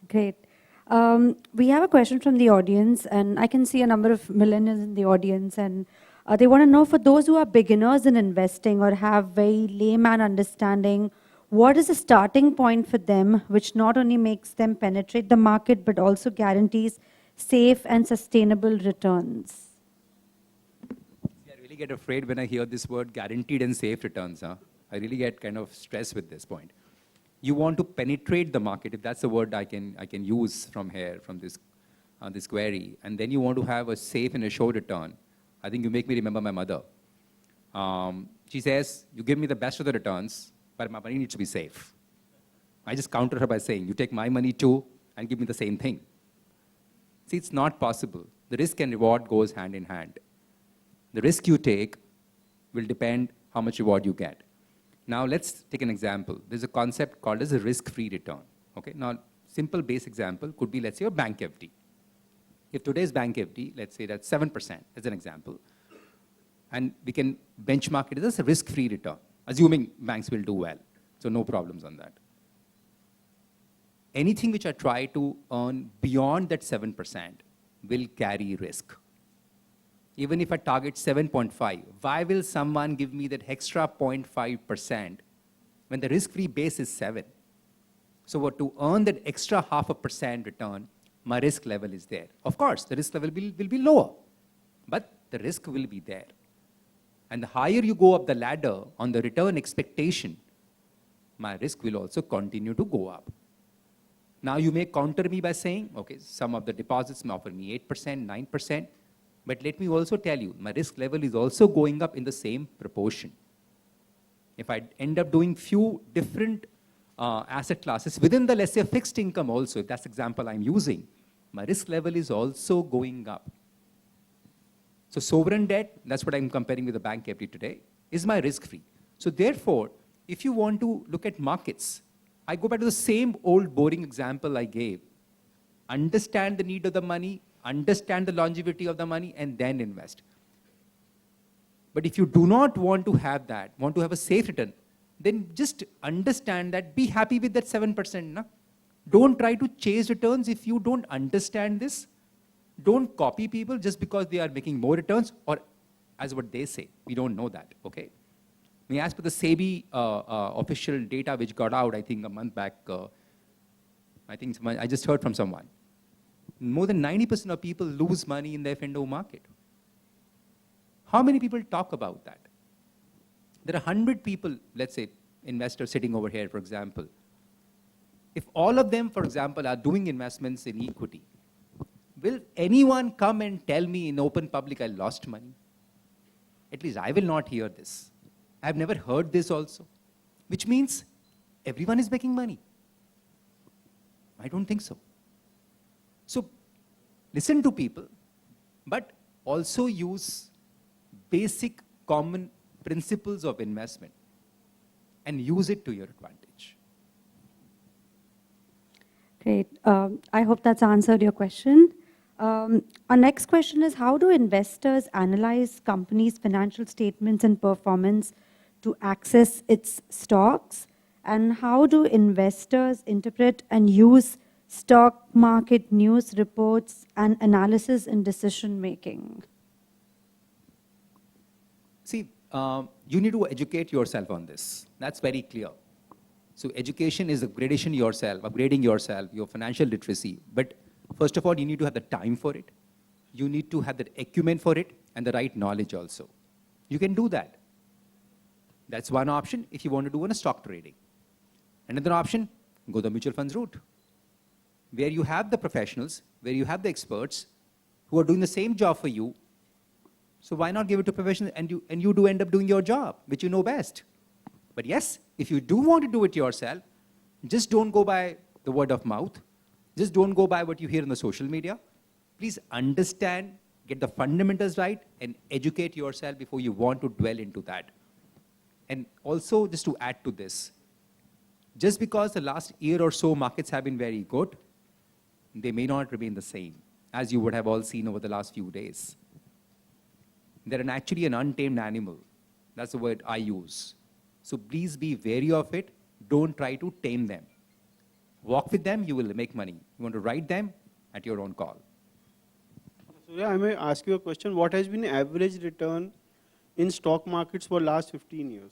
Great. We have a question from the audience, and I can see a number of millennials in the audience, and they want to know, for those who are beginners in investing or have very layman understanding, what is the starting point for them which not only makes them penetrate the market but also guarantees safe and sustainable returns? See, I really get afraid when I hear this word guaranteed and safe returns. I really get kind of stressed with this point. You want to penetrate the market, if that's the word I can use from here, from this query, and then you want to have a safe and assured return. I think you make me remember my mother. She says, you give me the best of the returns, but my money needs to be safe. I just counter her by saying, you take my money too and give me the same thing. See, it's not possible. The risk and reward goes hand in hand. The risk you take will depend how much reward you get. Now let's take an example. There's a concept called as a risk-free return. Okay? Now, simple base example could be, let's say, your bank FD. If today's bank FD, let's say that's 7% as an example, and we can benchmark it as a risk-free return, assuming banks will do well. So no problems on that. Anything which I try to earn beyond that 7% will carry risk. Even if I target 7.5, why will someone give me that extra 0.5% when the risk-free base is 7? So to earn that extra 0.5% return, my risk level is there. Of course, the risk level will be lower, but the risk will be there. And the higher you go up the ladder on the return expectation, my risk will also continue to go up. Now you may counter me by saying, okay, some of the deposits may offer me 8%, 9%, but let me also tell you, my risk level is also going up in the same proportion. If I end up doing few different asset classes within the, let's say, fixed income also, if that's the example I'm using, my risk level is also going up. So sovereign debt, that's what I'm comparing with the bank FD today, is my risk-free. So therefore, if you want to look at markets, I go back to the same old boring example I gave. Understand the need of the money, understand the longevity of the money, and then invest. But if you do not want to have that, want to have a safe return, then just understand that, be happy with that 7%. Na? Don't try to chase returns if you don't understand this. Don't copy people just because they are making more returns, or as what they say. We don't know that, okay? As per the SEBI official data which got out, I think a month back, I just heard from someone. More than 90% of people lose money in the F&O market. How many people talk about that? There are 100 people, let's say, investors sitting over here, for example. If all of them, for example, are doing investments in equity, will anyone come and tell me in open public I lost money? At least I will not hear this. I've never heard this also, which means everyone is making money. I don't think so. So listen to people, but also use basic common principles of investment and use it to your advantage. Great. I hope that's answered your question. Our next question is, how do investors analyze companies' financial statements and performance to access its stocks? And how do investors interpret and use stock market news reports and analysis in decision making? See, you need to educate yourself on this. That's very clear. So education is upgrading yourself, your financial literacy. But first of all, you need to have the time for it. You need to have the acumen for it and the right knowledge also. You can do that. That's one option if you want to do on a stock trading. Another option, go the mutual funds route, where you have the professionals, where you have the experts who are doing the same job for you. So why not give it to professionals and you do end up doing your job, which you know best. But yes, if you do want to do it yourself, just don't go by the word of mouth. Just don't go by what you hear on the social media. Please understand, get the fundamentals right, and educate yourself before you want to dwell into that. And also, just to add to this, just because the last year or so markets have been very good, they may not remain the same, as you would have all seen over the last few days. They're actually an untamed animal. That's the word I use. So please be wary of it. Don't try to tame them. Walk with them, you will make money. You want to ride them at your own call. So yeah, I may ask you a question. What has been the average return in stock markets for last 15 years,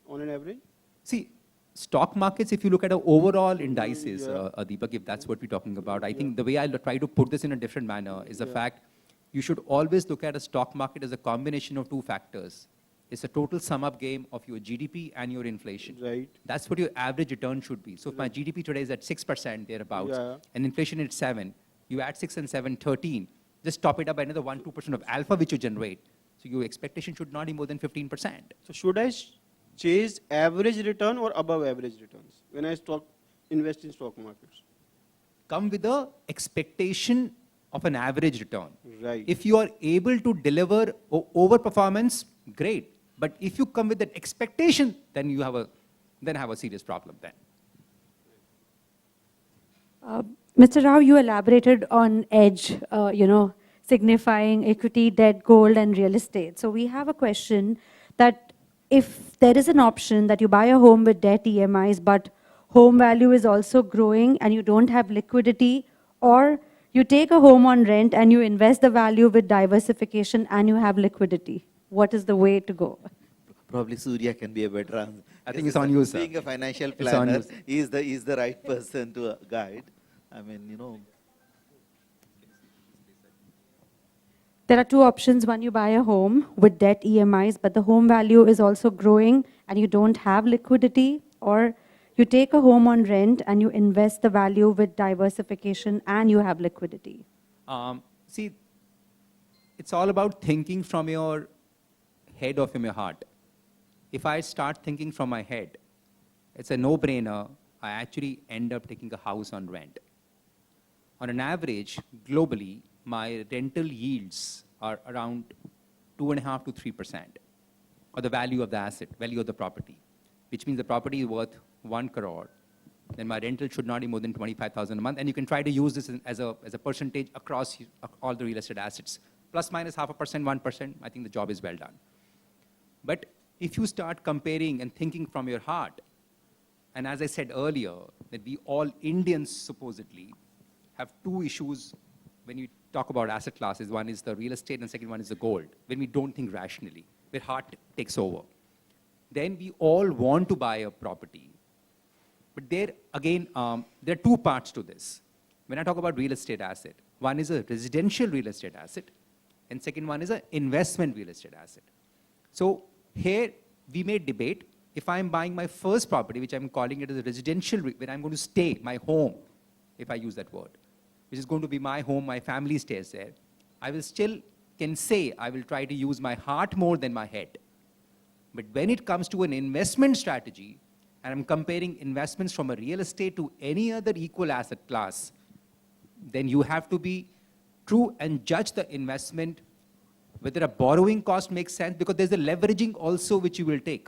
on an average? See, stock markets, if you look at the overall indices, Deepak, if that's what we're talking about, I think the way I'll try to put this in a different manner is the fact you should always look at a stock market as a combination of two factors. It's a total sum up game of your GDP and your inflation. Right. That's what your average return should be. So if my GDP today is at 6% thereabouts, Yeah. and inflation is 7, you add 6 and 7, 13. Just top it up by another 1-2% of alpha which you generate. So your expectation should not be more than 15%. So should I chase average return or above average returns when I invest in stock markets? Come with the expectation of an average return. Right. If you are able to deliver over performance, great. But if you come with that expectation, then you have a serious problem then. Mr. Rao, you elaborated on edge, signifying equity, debt, gold, and real estate. So we have a question that if there is an option that you buy a home with debt EMIs, but home value is also growing and you don't have liquidity, or you take a home on rent and you invest the value with diversification and you have liquidity, what is the way to go? Probably Surya can be a better answer. I think it's on you, sir. Being a financial It's on planner, you, he is the right person to guide. I mean, you know. There are two options. One, you buy a home with debt EMIs, but the home value is also growing and you don't have liquidity, or you take a home on rent and you invest the value with diversification and you have liquidity. See, it's all about thinking from your head or from your heart. If I start thinking from my head, it's a no-brainer. I actually end up taking a house on rent. On an average, globally, my rental yields are around 2.5 to 3% of the value of the asset, value of the property, which means the property is worth 1 crore. Then my rental should not be more than 25,000 a month. And you can try to use this as a percentage across all the real estate assets. Plus minus 0.5%, 1%, I think the job is well done. But if you start comparing and thinking from your heart, and as I said earlier, that we all Indians supposedly have two issues when you talk about asset classes. One is the real estate and the second one is the gold, when we don't think rationally, where heart takes over. Then we all want to buy a property. But there, again, there are two parts to this. When I talk about real estate asset, one is a residential real estate asset, and second one is an investment real estate asset. So here, we may debate, if I'm buying my first property, which I'm calling it as a residential, where I'm going to stay, my home, if I use that word, which is going to be my home, my family stays there, I will still can say I will try to use my heart more than my head. But when it comes to an investment strategy, and I'm comparing investments from a real estate to any other equal asset class, then you have to be true and judge the investment, whether a borrowing cost makes sense, because there's a leveraging also which you will take.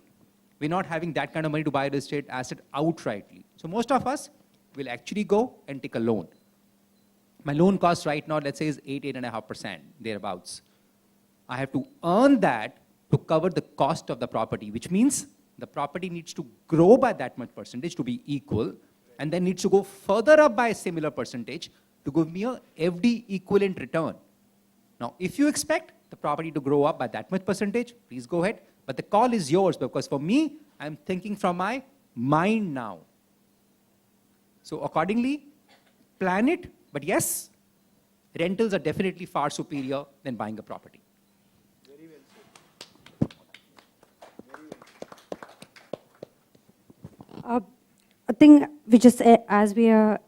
We're not having that kind of money to buy a real estate asset outrightly. So most of us will actually go and take a loan. My loan cost right now, let's say, is 8.5%, thereabouts. I have to earn that to cover the cost of the property, which means the property needs to grow by that much percentage to be equal, and then needs to go further up by a similar percentage to give me a FD equivalent return. Now, if you expect the property to grow up by that much percentage, please go ahead. But the call is yours, because for me, I'm thinking from my mind now. So accordingly, plan it. But yes, rentals are definitely far superior than buying a property. Very well said. Very well. I think we just, as we are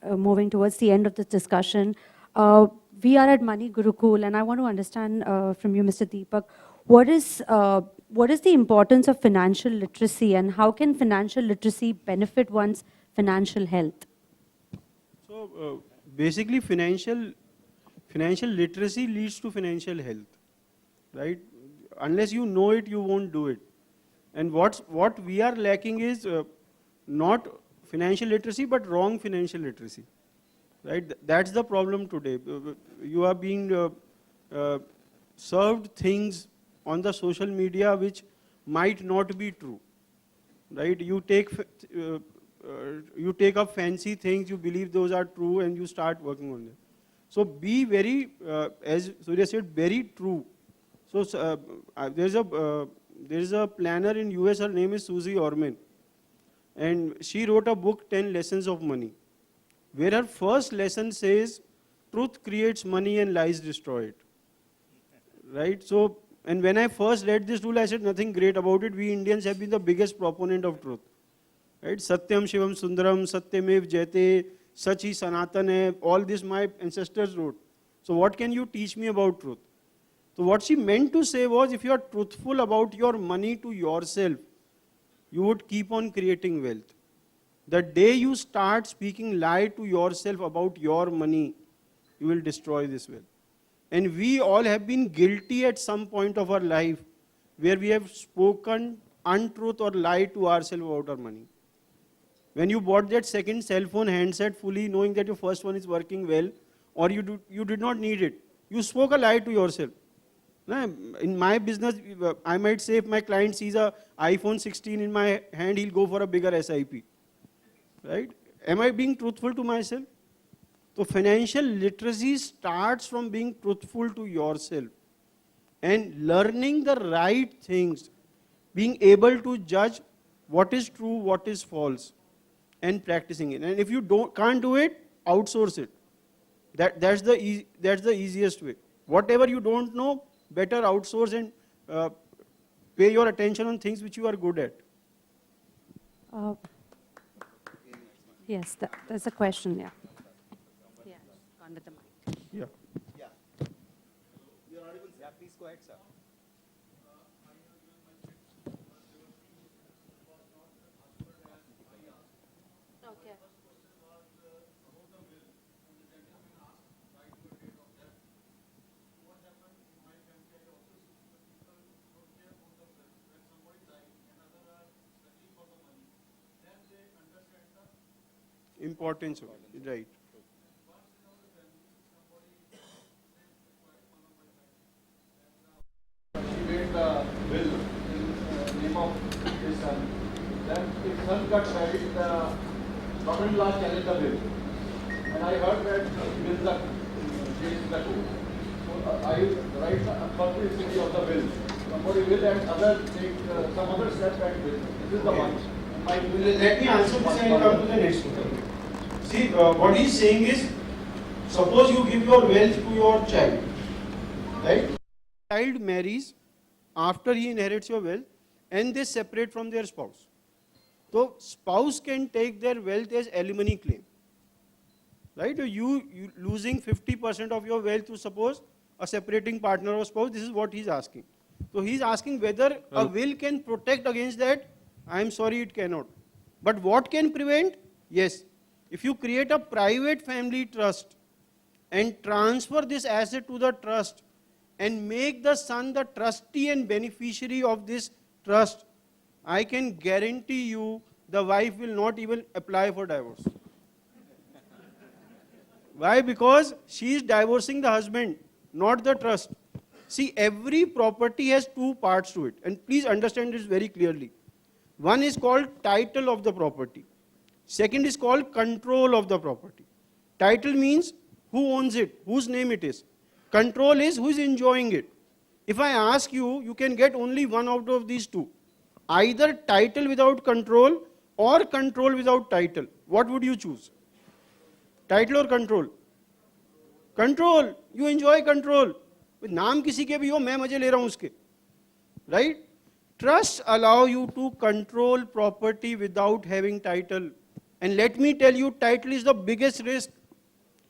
moving towards the end of this discussion, we are at Money Gurukul, and I want to understand from you, Mr. Deepak, what is the importance of financial literacy, and how can financial literacy benefit one's financial health? So basically, financial literacy leads to financial health, right? Unless you know it, you won't do it. And what we are lacking is not financial literacy, but wrong financial literacy, right? That's the problem today. You are being served things on the social media which might not be true, right? You take up fancy things, you believe those are true, and you start working on them. So be very, as Surya said, very true. So there's a planner in US, her name is Susie Orman, and she wrote a book, 10 Lessons of Money, where her first lesson says, truth creates money and lies destroy it, right? So And when I first read this rule, I said nothing great about it. We Indians have been the biggest proponent of truth. Right? Satyam Shivam Sundaram, Satyamev Jayate, Sachi Sanatane, all this my ancestors wrote. So what can you teach me about truth? So what she meant to say was, if you are truthful about your money to yourself, you would keep on creating wealth. The day you start speaking lie to yourself about your money, you will destroy this wealth. And we all have been guilty at some point of our life where we have spoken untruth or lied to ourselves about our money. When you bought that second cell phone handset fully knowing that your first one is working well, or you did not need it, you spoke a lie to yourself. In my business, I might say if my client sees a iPhone 16 in my hand, he'll go for a bigger SIP. Right? Am I being truthful to myself? So financial literacy starts from being truthful to yourself and learning the right things, being able to judge what is true, what is false, and practicing it. And if you can't do it, outsource it. That's the easiest way. Whatever you don't know, better outsource and pay your attention on things which you are good at. Yes, that's a question, yeah. Yeah, gone with the mic. Yeah. Yeah, please go ahead, sir. Okay. Importance of it, right. She made the will in name of his son. Then if son got married, the daughter-in-law challenged the will. And I heard that will the change the court. So I write the publicity of the will. Somebody will and other take some other step and will. This is the one. Let me answer this and come to the next one. See, what he is saying is, suppose you give your wealth to your child, right? Child marries after he inherits your wealth and they separate from their spouse. So, spouse can take their wealth as alimony claim. Right? You losing 50% of your wealth to suppose a separating partner or spouse, this is what he is asking. So, he is asking whether a will can protect against that. I am sorry, it cannot. But what can prevent? Yes. If you create a private family trust and transfer this asset to the trust and make the son the trustee and beneficiary of this trust, I can guarantee you the wife will not even apply for divorce. Why? Because she is divorcing the husband, not the trust. See, every property has two parts to it, and please understand this very clearly. One is called title of the property. Second is called control of the property. Title means who owns it, whose name it is. Control is who is enjoying it. If I ask you, you can get only one out of these two. Either title without control or control without title. What would you choose? Title or control? Control. You enjoy control. नाम किसी के भी हो, मैं मजे ले रहा हूं उसके. Right? Trusts allow you to control property without having title. And let me tell you, title is the biggest risk.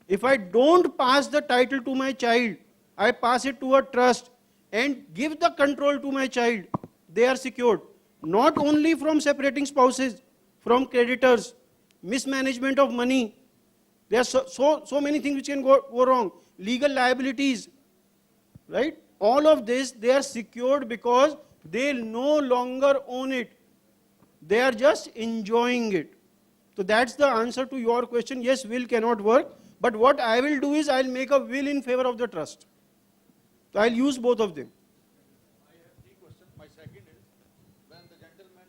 If I don't pass the title to my child, I pass it to a trust and give the control to my child, they are secured. Not only from separating spouses, from creditors, mismanagement of money. There are so many things which can go wrong. Legal liabilities, right? All of this, they are secured because they no longer own it. They are just enjoying it. So that's the answer to your question. Yes, will cannot work. But what I will do is I will make a will in favor of the trust. So I will use both of them. I have three questions. My second is, when the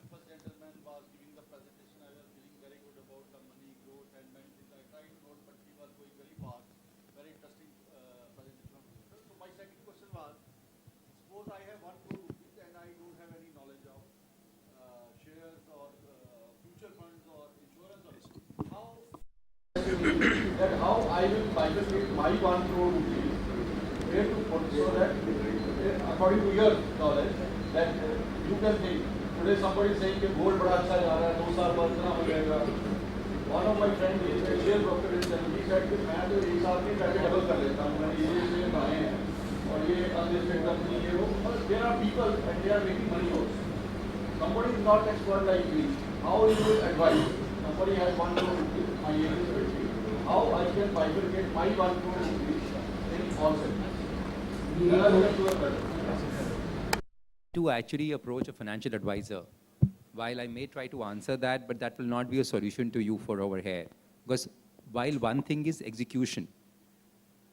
first gentleman was giving the presentation, I was feeling very good about the money growth and many things. I tried to note, but he was going very fast. Very interesting presentation. So my second question was, suppose I have 1 crore rupees and I don't have any knowledge of shares or future funds or insurance or how I will bifurcate my 1 crore rupees, where to put so that according to your knowledge, that you can think. Today somebody is saying that gold बड़ा अच्छा जा रहा है, 2 साल बाद इतना हो जाएगा. One of my friends is a share broker in Delhi. He said कि मैं तो एक साल में पैसे डबल कर लेता हूँ. मैंने ये से बनाए हैं और ये unlisted company ये वो. There are people and they are making money also. Somebody is not expert like me. How you will advise? Somebody has 1 crore rupees, my age is 20. How I can bifurcate my 1 crore rupees in all segments? To actually approach a financial advisor, while I may try to answer that, but that will not be a solution to you for over here. Because while one thing is execution,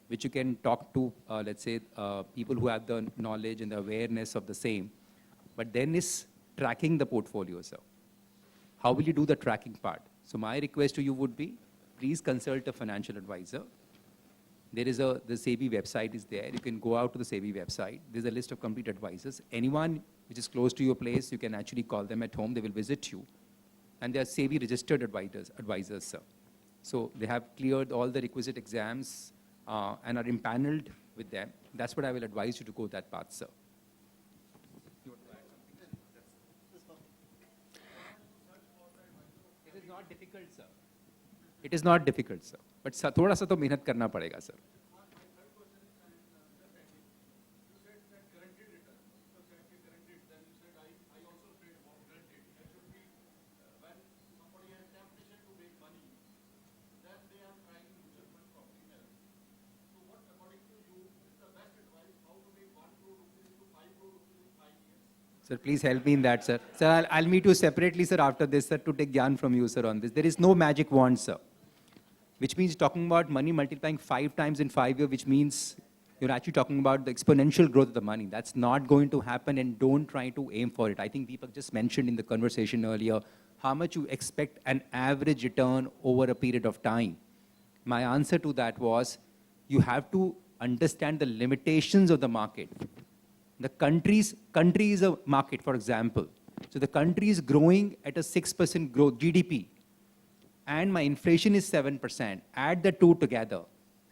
which you can talk to, let's say, people who have the knowledge and the awareness of the same, but then is tracking the portfolio, sir. How will you do the tracking part? So my request to you would be, please consult a financial advisor. There is the SEBI website is there. You can go out to the SEBI website. There's a list of complete advisors. Anyone which is close to your place, you can actually call them at home. They will visit you. And they are SEBI registered advisors, sir. So they have cleared all the requisite exams and are impaneled with them. That's what I will advise you to go that path, sir. It is not difficult, sir. It is not difficult, sir. But थोड़ा सा तो मेहनत करना पड़ेगा, sir. Sir, please help me in that, sir. Sir, I'll meet you separately, sir, after this, sir, to take gyan from you, sir, on this. There is no magic wand, sir. Which means talking about money multiplying 5 times in 5 years, which means you're actually talking about the exponential growth of the money. That's not going to happen, and don't try to aim for it. I think Deepak just mentioned in the conversation earlier how much you expect an average return over a period of time. My answer to that was, you have to understand the limitations of the market. The country is a market, for example. So the country is growing at a 6% growth GDP, and my inflation is 7%. Add the two together,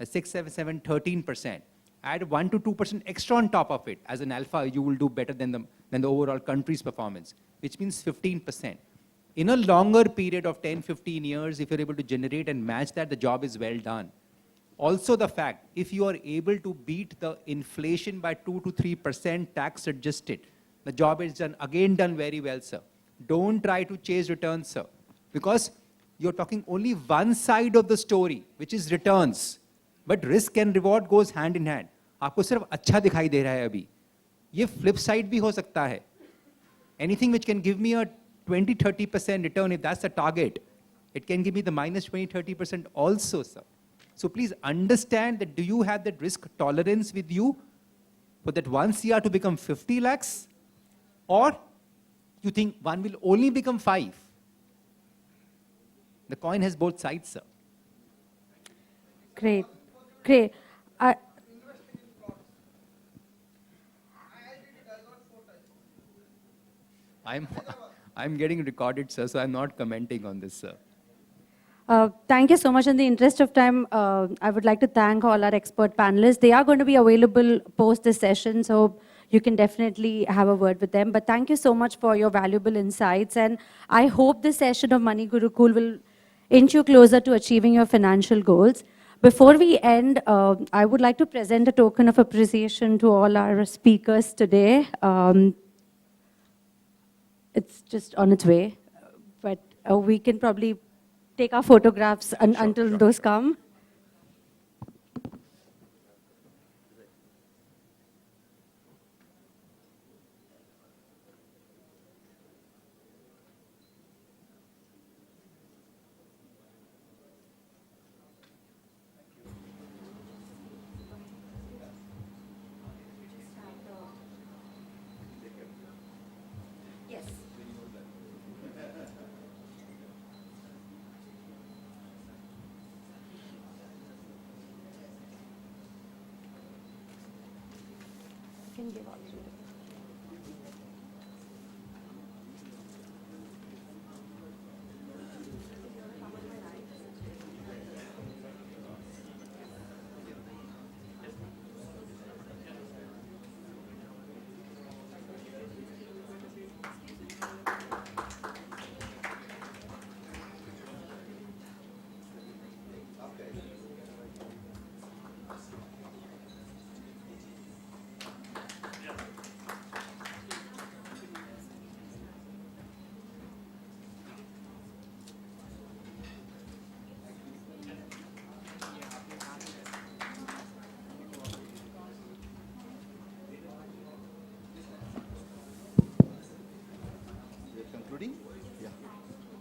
6, 7, 13%. Add 1 to 2% extra on top of it. As an alpha, you will do better than the overall country's performance, which means 15%. In a longer period of 10, 15 years, if you're able to generate and match that, the job is well done. Also the fact, if you are able to beat the inflation by 2 to 3% tax adjusted, the job is again done very well, sir. Don't try to chase returns, sir. Because you're talking only one side of the story, which is returns. But risk and reward goes hand in hand. आपको सिर्फ अच्छा दिखाई दे रहा है अभी. ये flip side भी हो सकता है. Anything which can give me a 20-30% return, if that's the target, it can give me the minus 20-30% also, sir. So please understand that, do you have that risk tolerance with you for that 1 CR to become 50 lakhs? Or you think one will only become 5? The coin has both sides, sir. Great. Great. I'm getting recorded, sir, so I'm not commenting on this, sir. Thank you so much. In the interest of time, I would like to thank all our expert panelists. They are going to be available post this session, so you can definitely have a word with them. But thank you so much for your valuable insights. And I hope this session of Money Gurukul will inch you closer to achieving your financial goals. Before we end, I would like to present a token of appreciation to all our speakers today. It's just on its way, but we can probably take our photographs until those come. Yes. Can give out.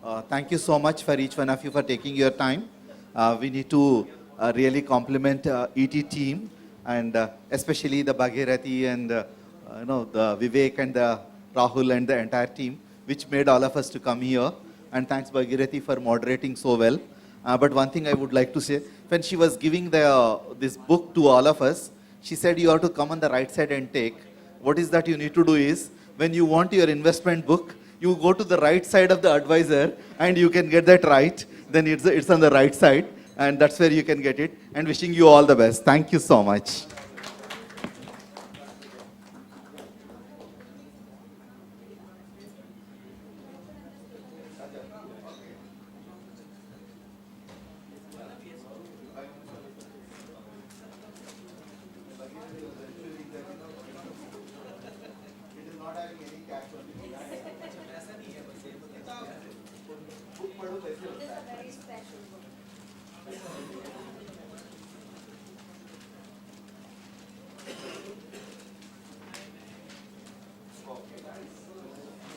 Thank you so much for each one of you for taking your time. We need to really compliment ET team and especially the Bhagirathi and the Vivek and the Rahul and the entire team, which made all of us to come here. And thanks Bhagirathi for moderating so well. But one thing I would like to say, when she was giving this book to all of us, she said you have to come on the right side and take. What is that you need to do is, when you want your investment book, you go to the right side of the advisor and you can get that right. Then it's on the right side and that's where you can get it. And wishing you all the best. Thank you so much.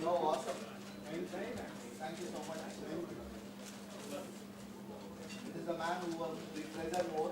No, awesome. Thank you so much. This is the man who was the treasure more.